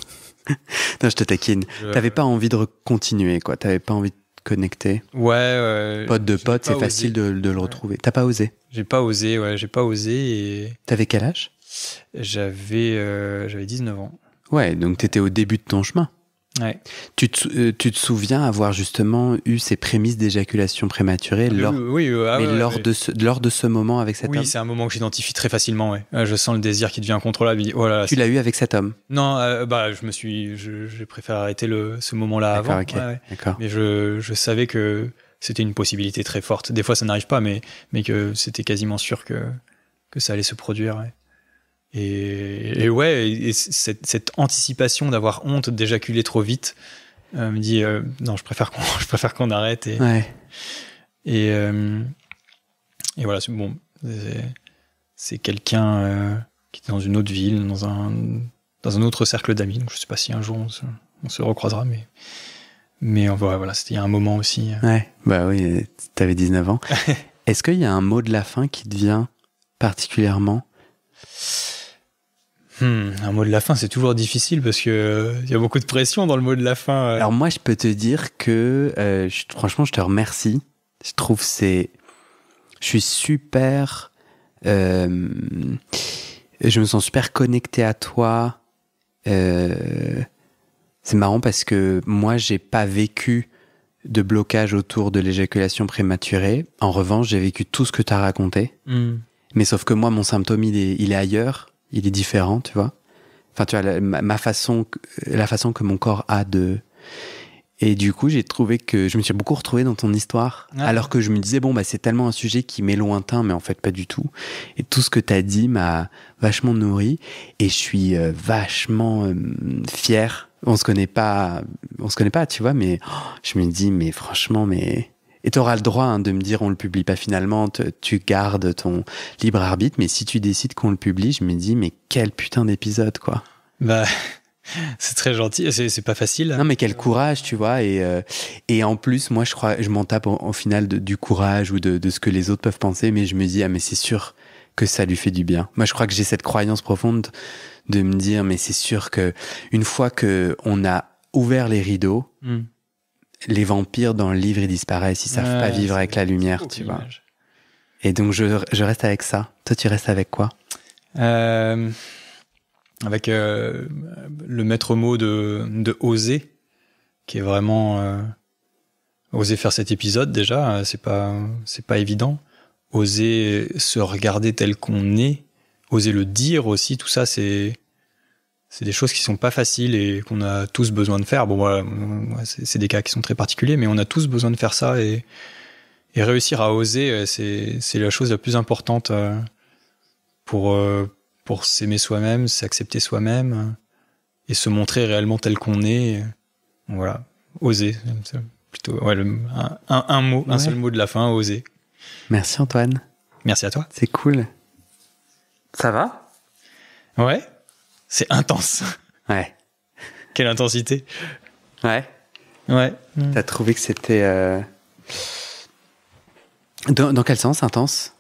Non, je te taquine. T'avais pas envie de continuer, quoi. T'avais pas envie de connecter. Pote de pote, c'est facile de le retrouver. T'as pas osé ? J'ai pas osé. Et... T'avais quel âge ? J'avais 19 ans. Ouais, donc t'étais au début de ton chemin. Ouais. Tu te souviens avoir justement eu ces prémices d'éjaculation prématurée lors de ce moment avec cet homme ? Oui, c'est un moment que j'identifie très facilement. Ouais. Je sens le désir qui devient incontrôlable. Tu l'as eu avec cet homme ? Non, j'ai préféré arrêter ce moment-là avant. Okay. Ouais. D'accord. Mais je savais que c'était une possibilité très forte. Des fois, ça n'arrive pas, mais que c'était quasiment sûr que ça allait se produire. Ouais. Et cette anticipation d'avoir honte d'éjaculer trop vite me dit non, je préfère qu'on arrête. Et voilà, c'est bon. C'est quelqu'un qui est dans une autre ville, dans un autre cercle d'amis. Donc je sais pas si un jour on se recroisera, mais voilà, c'était il y a un moment aussi. Ouais, bah oui, t'avais 19 ans. Est-ce qu'il y a un mot de la fin qui te vient particulièrement ? Un mot de la fin, c'est toujours difficile parce que y a beaucoup de pression dans le mot de la fin. Alors moi, je peux te dire que franchement, je te remercie. Je trouve je suis super. Je me sens super connecté à toi. C'est marrant parce que moi, j'ai pas vécu de blocage autour de l'éjaculation prématurée. En revanche, j'ai vécu tout ce que tu as raconté. Mais sauf que moi, mon symptôme, il est ailleurs. Il est différent, tu vois. Enfin, tu vois, la façon que mon corps a de... Et du coup, j'ai trouvé que je me suis beaucoup retrouvé dans ton histoire, alors que je me disais, bon, bah, c'est tellement un sujet qui m'est lointain, mais en fait, pas du tout. Et tout ce que t'as dit m'a vachement nourri, et je suis vachement fier. On se connaît pas, tu vois, mais je me dis, mais franchement, mais... Et t'auras le droit de me dire, on le publie pas finalement, tu gardes ton libre arbitre, mais si tu décides qu'on le publie, je me dis, mais quel putain d'épisode, quoi. Bah... C'est très gentil, c'est pas facile. Non, mais quel courage, tu vois. Et en plus, moi, je m'en tape au final du courage ou de ce que les autres peuvent penser, mais je me dis, ah, mais c'est sûr que ça lui fait du bien. Moi, je crois que j'ai cette croyance profonde de me dire, mais c'est sûr que une fois que on a ouvert les rideaux, les vampires dans le livre, ils disparaissent, ils savent pas vivre avec la lumière, tu vois. Et donc, je reste avec ça. Toi, tu restes avec quoi? Avec le maître mot de oser, qui est vraiment oser faire cet épisode déjà, c'est pas évident. Oser se regarder tel qu'on est, oser le dire aussi, tout ça c'est des choses qui sont pas faciles et qu'on a tous besoin de faire. Bon voilà, c'est des cas qui sont très particuliers, mais on a tous besoin de faire ça et réussir à oser, c'est la chose la plus importante pour s'aimer soi-même, s'accepter soi-même et se montrer réellement tel qu'on est. Voilà, oser. C'est plutôt un mot, un seul mot de la fin, oser. Merci Antoine. Merci à toi. C'est cool. Ça va? Ouais, c'est intense. Ouais. Quelle intensité. Ouais. Ouais. T'as trouvé que c'était... Dans quel sens, intense?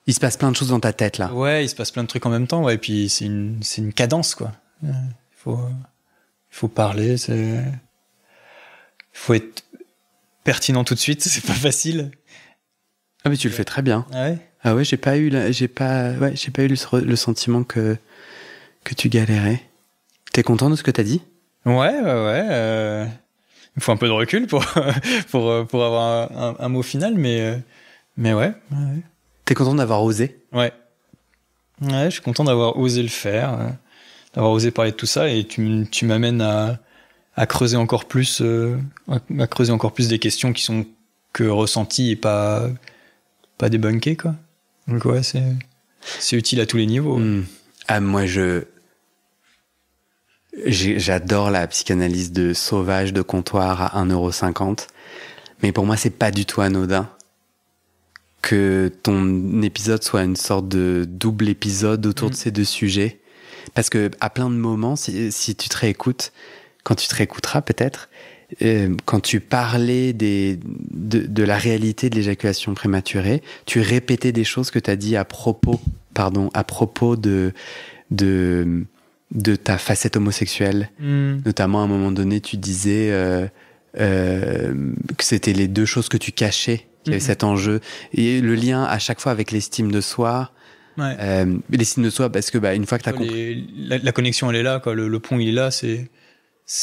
Il se passe plein de choses dans ta tête, là. Ouais, il se passe plein de trucs en même temps, ouais, et puis c'est une cadence, quoi. Il faut parler, il faut être pertinent tout de suite, c'est pas facile. Ah, mais tu le fais très bien. Ah ouais? Ah ouais, j'ai pas eu le sentiment que tu galérais. T'es content de ce que t'as dit? Ouais. Il faut un peu de recul pour avoir un mot final, mais ouais. T'es content d'avoir osé? Ouais, je suis content d'avoir osé le faire, d'avoir osé parler de tout ça, et tu m'amènes à creuser encore plus, des questions qui sont que ressenties et pas débunkées, quoi. Donc ouais, c'est utile à tous les niveaux. Ah, moi, j'adore la psychanalyse de sauvage de comptoir à 1,50 €. Mais pour moi, c'est pas du tout anodin que ton épisode soit une sorte de double épisode autour de ces deux sujets. Parce que à plein de moments, si tu te réécoutes, quand tu te réécouteras peut-être, quand tu parlais de la réalité de l'éjaculation prématurée, tu répétais des choses que tu as dit à propos de ta facette homosexuelle. Notamment, à un moment donné, tu disais que c'était les deux choses que tu cachais, qu'il y avait cet enjeu. Et le lien, à chaque fois, avec l'estime de soi. Ouais. L'estime de soi, parce que une fois que tu as compris... La connexion, elle est là, quoi. Le pont, il est là, c'est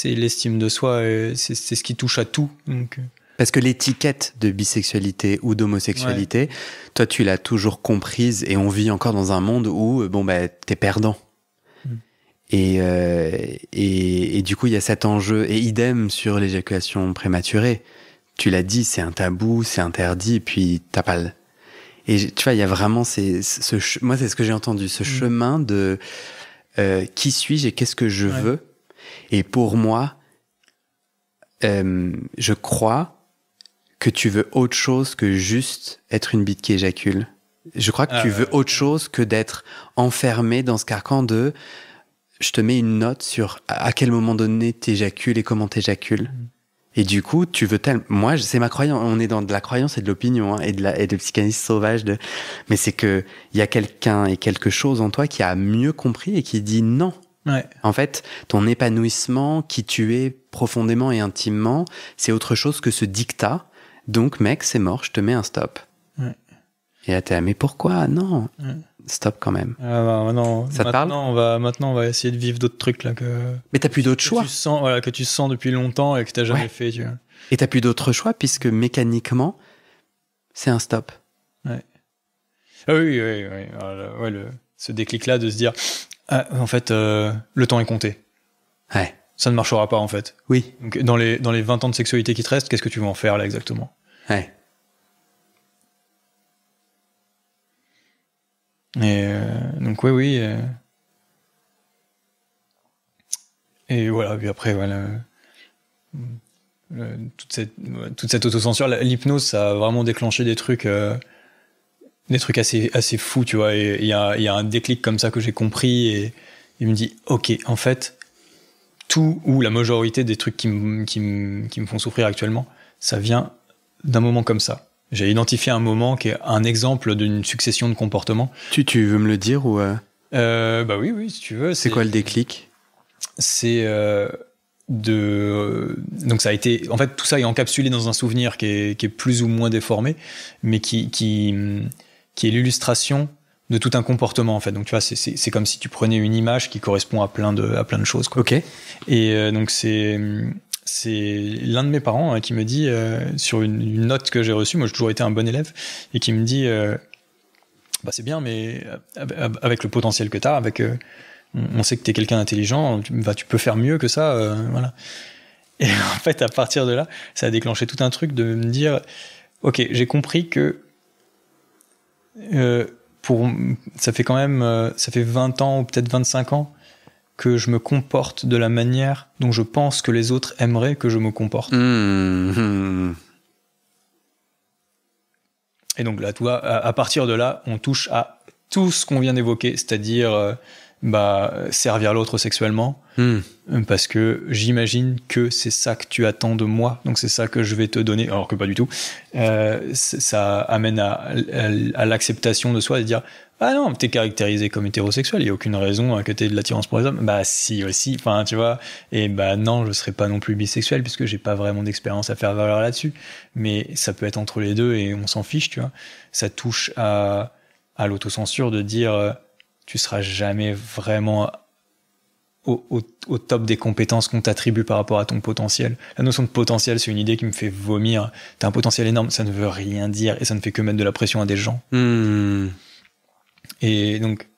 l'estime de soi, c'est ce qui touche à tout. Donc... Parce que l'étiquette de bisexualité ou d'homosexualité, toi, tu l'as toujours comprise, et on vit encore dans un monde où, t'es perdant. Et du coup, il y a cet enjeu, et idem sur l'éjaculation prématurée. Tu l'as dit, c'est un tabou, c'est interdit, et puis t'as pas le... Et tu vois, il y a vraiment moi, c'est ce que j'ai entendu, ce chemin de qui suis-je et qu'est-ce que je veux. Et pour moi, je crois que tu veux autre chose que juste être une bite qui éjacule. Je crois que tu veux autre chose que d'être enfermé dans ce carcan de je te mets une note sur à quel moment donné t'éjacules et comment t'éjacules. Et du coup, tu veux moi, c'est ma croyance. On est dans de la croyance et de l'opinion, et de psychanalyse sauvage. Mais c'est que il y a quelqu'un et quelque chose en toi qui a mieux compris et qui dit non. Ouais. En fait, ton épanouissement, qui tu es profondément et intimement, c'est autre chose que ce dictat. Donc, mec, c'est mort. Je te mets un stop. Ouais. Et là, t'es là, mais pourquoi? Non. Ouais. Stop quand même. Non. Ça te parle? Maintenant, on va essayer de vivre d'autres trucs là Mais t'as plus d'autres choix. Que tu sens depuis longtemps et que t'as jamais fait. Tu vois. Et t'as plus d'autres choix puisque mécaniquement, c'est un stop. Ouais. Ah oui. Ce déclic là de se dire En fait, le temps est compté. Ouais. Ça ne marchera pas, en fait. Oui. Donc, dans les 20 ans de sexualité qui te restent, qu'est-ce que tu vas en faire, là, exactement? Ouais. Et donc, oui. Et voilà, puis après, voilà. Toute cette autocensure, l'hypnose, ça a vraiment déclenché des trucs assez fous, tu vois. Et il y a un déclic comme ça que j'ai compris, et il me dit, ok, en fait, tout ou la majorité des trucs qui me font souffrir actuellement, ça vient d'un moment comme ça. J'ai identifié un moment qui est un exemple d'une succession de comportements. Tu veux me le dire ou Bah oui, si tu veux. C'est quoi le déclic? C'est donc ça a été, en fait, tout ça est encapsulé dans un souvenir qui est plus ou moins déformé, mais qui est l'illustration de tout un comportement, en fait. Donc tu vois, c'est comme si tu prenais une image qui correspond à plein de choses, quoi. Ok. Et donc c'est l'un de mes parents qui me dit sur une note que j'ai reçue, moi j'ai toujours été un bon élève, et qui me dit bah c'est bien, mais avec le potentiel que t'as, on sait que t'es quelqu'un d'intelligent, tu peux faire mieux que ça, voilà. Et en fait, à partir de là, ça a déclenché tout un truc de me dire, ok, j'ai compris que ça fait 20 ans ou peut-être 25 ans que je me comporte de la manière dont je pense que les autres aimeraient que je me comporte. Et donc là, tu vois, à partir de là, on touche à tout ce qu'on vient d'évoquer, c'est-à-dire servir l'autre sexuellement, parce que j'imagine que c'est ça que tu attends de moi, donc c'est ça que je vais te donner, alors que pas du tout. Ça amène à l'acceptation de soi, de dire ah non, t'es caractérisé comme hétérosexuel, il n'y a aucune raison que t'aies de l'attirance pour les hommes. Bah si aussi, enfin tu vois. Et bah non, je serais pas non plus bisexuel puisque j'ai pas vraiment d'expérience à faire valoir là-dessus. Mais ça peut être entre les deux et on s'en fiche, tu vois. Ça touche à l'autocensure de dire tu seras jamais vraiment au top des compétences qu'on t'attribue par rapport à ton potentiel. La notion de potentiel, c'est une idée qui me fait vomir. T'as un potentiel énorme, ça ne veut rien dire et ça ne fait que mettre de la pression à des gens. Et donc,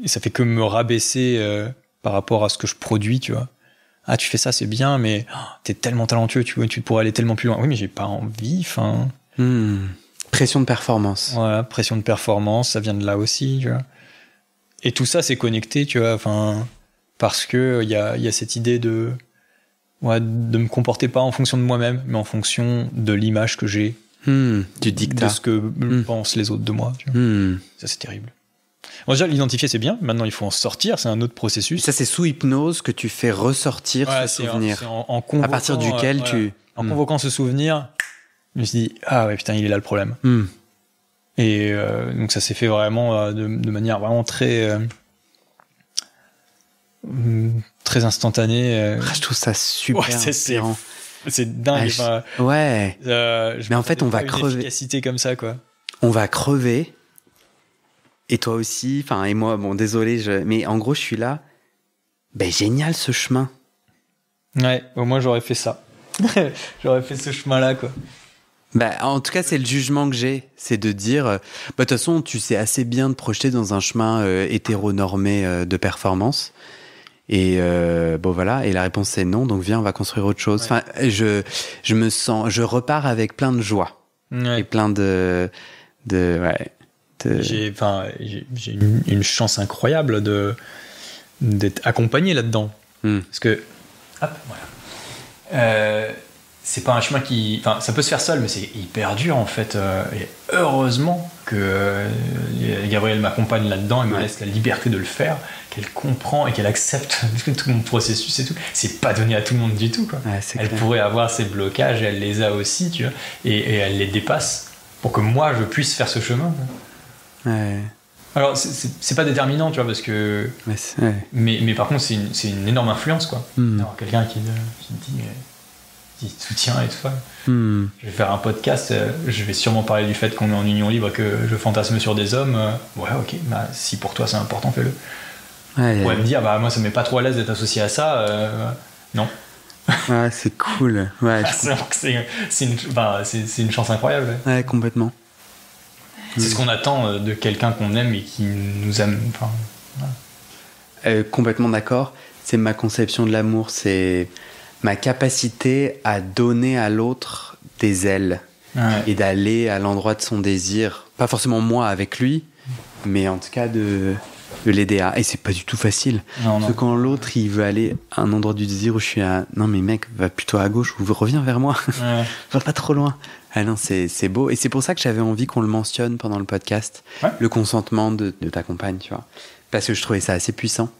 ça fait que me rabaisser par rapport à ce que je produis, tu vois. Ah, tu fais ça, c'est bien, mais t'es tellement talentueux, tu pourrais aller tellement plus loin. Oui, mais j'ai pas envie, enfin... Pression de performance. Voilà, pression de performance, ça vient de là aussi, tu vois. Et tout ça, c'est connecté, tu vois, enfin... Parce que y a cette idée de me comporter pas en fonction de moi-même, mais en fonction de l'image que j'ai. Du dictat. De ce que pensent les autres de moi. Tu vois. Ça, c'est terrible. Bon, déjà, l'identifier, c'est bien. Maintenant, il faut en sortir. C'est un autre processus. Ça, c'est sous hypnose que tu fais ressortir ce souvenir. C'est en convoquant, à partir duquel En convoquant ce souvenir, je me suis dit, ah ouais, putain, il est là le problème. Et donc, ça s'est fait vraiment de manière vraiment très instantanée. Je trouve ça super inspirant. C'est dingue. Mais en fait, on va crever. Une efficacité comme ça, quoi. On va crever. Et toi aussi. Enfin, et moi, bon, désolé. Mais en gros, je suis là. Ben, génial, ce chemin. Ouais, au moins, j'aurais fait ça. J'aurais fait ce chemin-là, quoi. Bah, en tout cas, c'est le jugement que j'ai. C'est de dire... de toute façon, tu sais assez bien te projeter dans un chemin hétéronormé de performance. Et bon voilà, et la réponse c'est non, donc viens, on va construire autre chose. Enfin, je me repars avec plein de joie et plein J'ai une chance incroyable d'être accompagné là-dedans, parce que c'est pas un chemin ça peut se faire seul, mais c'est hyper dur en fait. Et heureusement que Gabrielle m'accompagne là-dedans et me laisse la liberté de le faire, qu'elle comprend et qu'elle accepte tout mon processus et tout. C'est pas donné à tout le monde du tout, quoi. Elle pourrait avoir ses blocages, et elle les a aussi, tu vois, et elle les dépasse pour que moi je puisse faire ce chemin. Alors c'est pas déterminant, tu vois, parce que mais par contre c'est une énorme influence, quoi. Alors quelqu'un qui te dit soutien et tout ça. Je vais faire un podcast, je vais sûrement parler du fait qu'on est en union libre, que je fantasme sur des hommes. Ouais, ok, bah, si pour toi c'est important, fais-le. On pourrait me dire, bah moi ça me met pas trop à l'aise d'être associé à ça. Non. Ouais, c'est cool. Ouais, c'est une chance incroyable. Ouais, complètement. C'est ce qu'on attend de quelqu'un qu'on aime et qui nous aime. Enfin, voilà. Complètement d'accord. C'est ma conception de l'amour, c'est ma capacité à donner à l'autre des ailes et d'aller à l'endroit de son désir. Pas forcément moi avec lui, mais en tout cas de l'aider à... Et c'est pas du tout facile. Parce que quand l'autre, il veut aller à un endroit du désir où je suis à... Non mais mec, va plutôt à gauche ou reviens vers moi. Va pas trop loin. Ah non, c'est beau. Et c'est pour ça que j'avais envie qu'on le mentionne pendant le podcast. Le consentement de ta compagne, tu vois. Parce que je trouvais ça assez puissant.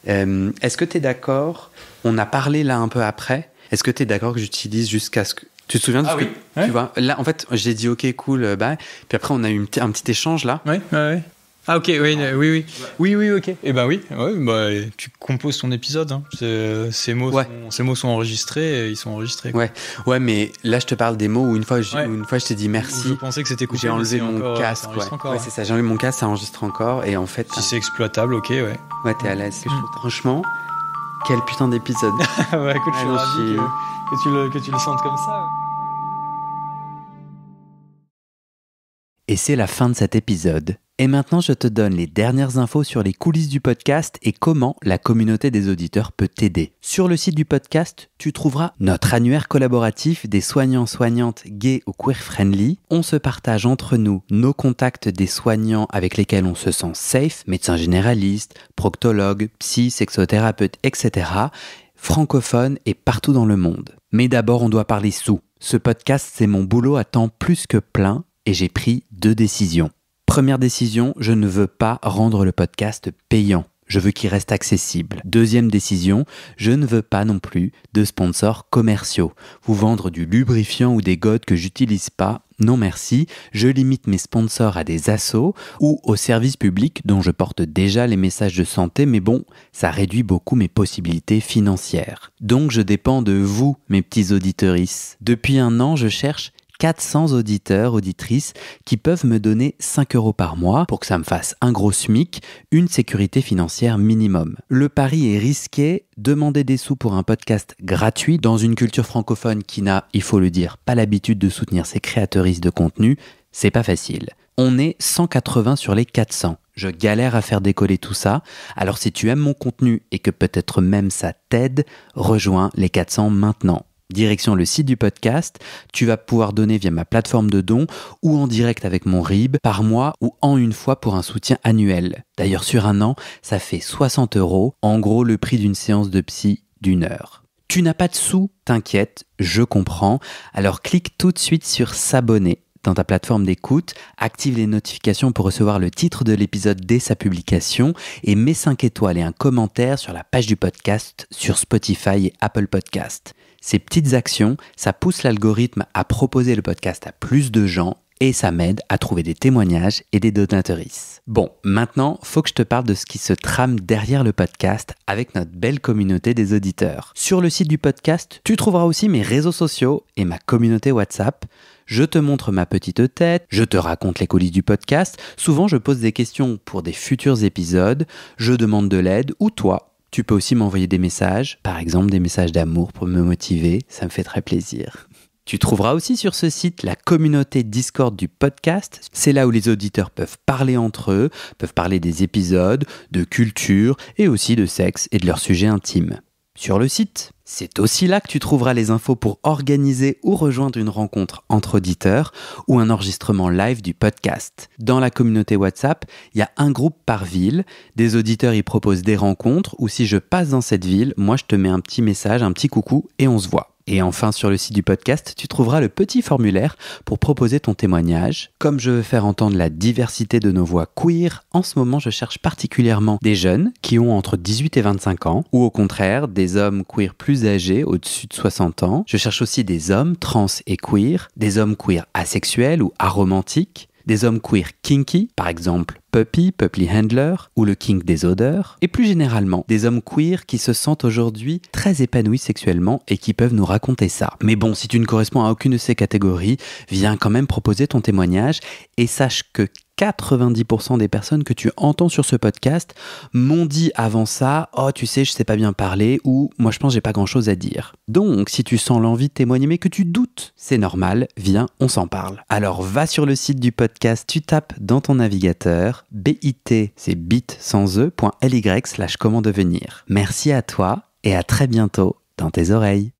Est-ce que t'es d'accord? On a parlé là un peu après. Est-ce que t'es d'accord que j'utilise jusqu'à ce que... Tu te souviens de ce que... Tu vois, là, en fait, j'ai dit ok, cool, bye. Puis après, on a eu un petit échange là. Ouais. Ah ok, oui, ok. Eh ben oui, tu composes ton épisode. Hein. Ces mots sont enregistrés, et ils sont enregistrés. Quoi. Ouais, mais là je te parle des mots où une fois je t'ai dit merci. Je pensais que c'était coupé. J'ai enlevé mon casque. Ouais, c'est ça. J'ai enlevé mon casque, ça enregistre encore, et en fait. Si c'est exploitable, ok, ouais. Ouais, t'es à l'aise. Franchement, quel putain d'épisode. Ouais, écoute, je suis ravi que tu le sentes comme ça. Et c'est la fin de cet épisode. Et maintenant, je te donne les dernières infos sur les coulisses du podcast et comment la communauté des auditeurs peut t'aider. Sur le site du podcast, tu trouveras notre annuaire collaboratif des soignants-soignantes gays ou queer-friendly. On se partage entre nous nos contacts des soignants avec lesquels on se sent safe, médecins généralistes, proctologues, psy, sexothérapeutes, etc., francophones et partout dans le monde. Mais d'abord, on doit parler sous. Ce podcast, c'est mon boulot à temps plus que plein et j'ai pris 2 décisions. Première décision, je ne veux pas rendre le podcast payant. Je veux qu'il reste accessible. Deuxième décision, je ne veux pas non plus de sponsors commerciaux. Vous vendre du lubrifiant ou des godes que j'utilise pas, non merci. Je limite mes sponsors à des assos ou aux services publics dont je porte déjà les messages de santé, mais bon, ça réduit beaucoup mes possibilités financières. Donc je dépends de vous, mes petits auditeuristes. Depuis 1 an, je cherche 400 auditeurs, auditrices qui peuvent me donner 5 € par mois pour que ça me fasse un gros SMIC, une sécurité financière minimum. Le pari est risqué, demander des sous pour un podcast gratuit dans une culture francophone qui n'a, il faut le dire, pas l'habitude de soutenir ses créateuristes de contenu, c'est pas facile. On est 180 sur les 400. Je galère à faire décoller tout ça, alors si tu aimes mon contenu et que peut-être même ça t'aide, rejoins les 400 maintenant. Direction le site du podcast, tu vas pouvoir donner via ma plateforme de dons ou en direct avec mon RIB par mois ou en une fois pour un soutien annuel. D'ailleurs sur 1 an, ça fait 60 €, en gros le prix d'une séance de psy d'1 heure. Tu n'as pas de sous, t'inquiète, je comprends, alors clique tout de suite sur s'abonner dans ta plateforme d'écoute, active les notifications pour recevoir le titre de l'épisode dès sa publication et mets 5 étoiles et un commentaire sur la page du podcast sur Spotify et Apple Podcast. Ces petites actions, ça pousse l'algorithme à proposer le podcast à plus de gens et ça m'aide à trouver des témoignages et des donatrices. Bon, maintenant, faut que je te parle de ce qui se trame derrière le podcast avec notre belle communauté des auditeurs. Sur le site du podcast, tu trouveras aussi mes réseaux sociaux et ma communauté WhatsApp. Je te montre ma petite tête, je te raconte les coulisses du podcast. Souvent, je pose des questions pour des futurs épisodes, je demande de l'aide ou toi. Tu peux aussi m'envoyer des messages, par exemple des messages d'amour pour me motiver, ça me fait très plaisir. Tu trouveras aussi sur ce site la communauté Discord du podcast. C'est là où les auditeurs peuvent parler entre eux, peuvent parler des épisodes, de culture et aussi de sexe et de leurs sujets intimes. Sur le site, c'est aussi là que tu trouveras les infos pour organiser ou rejoindre une rencontre entre auditeurs ou un enregistrement live du podcast. Dans la communauté WhatsApp, il y a un groupe par ville. Des auditeurs y proposent des rencontres ou si je passe dans cette ville, moi je te mets un petit message, un petit coucou et on se voit. Et enfin, sur le site du podcast, tu trouveras le petit formulaire pour proposer ton témoignage. Comme je veux faire entendre la diversité de nos voix queer, en ce moment, je cherche particulièrement des jeunes qui ont entre 18 et 25 ans, ou au contraire, des hommes queer plus âgés, au-dessus de 60 ans. Je cherche aussi des hommes trans et queer, des hommes queer asexuels ou aromantiques, des hommes queer kinky, par exemple Puppy Handler, ou le kink des odeurs, et plus généralement, des hommes queer qui se sentent aujourd'hui très épanouis sexuellement et qui peuvent nous raconter ça. Mais bon, si tu ne corresponds à aucune de ces catégories, viens quand même proposer ton témoignage et sache que 90% des personnes que tu entends sur ce podcast m'ont dit avant ça « Oh, tu sais, je sais pas bien parler » ou « Moi, je pense que j'ai pas grand-chose à dire ». Donc, si tu sens l'envie de témoigner mais que tu doutes, c'est normal, viens, on s'en parle. Alors, va sur le site du podcast, tu tapes dans ton navigateur bit, c'est bit sans e.ly/comment devenir. Merci à toi et à très bientôt dans tes oreilles.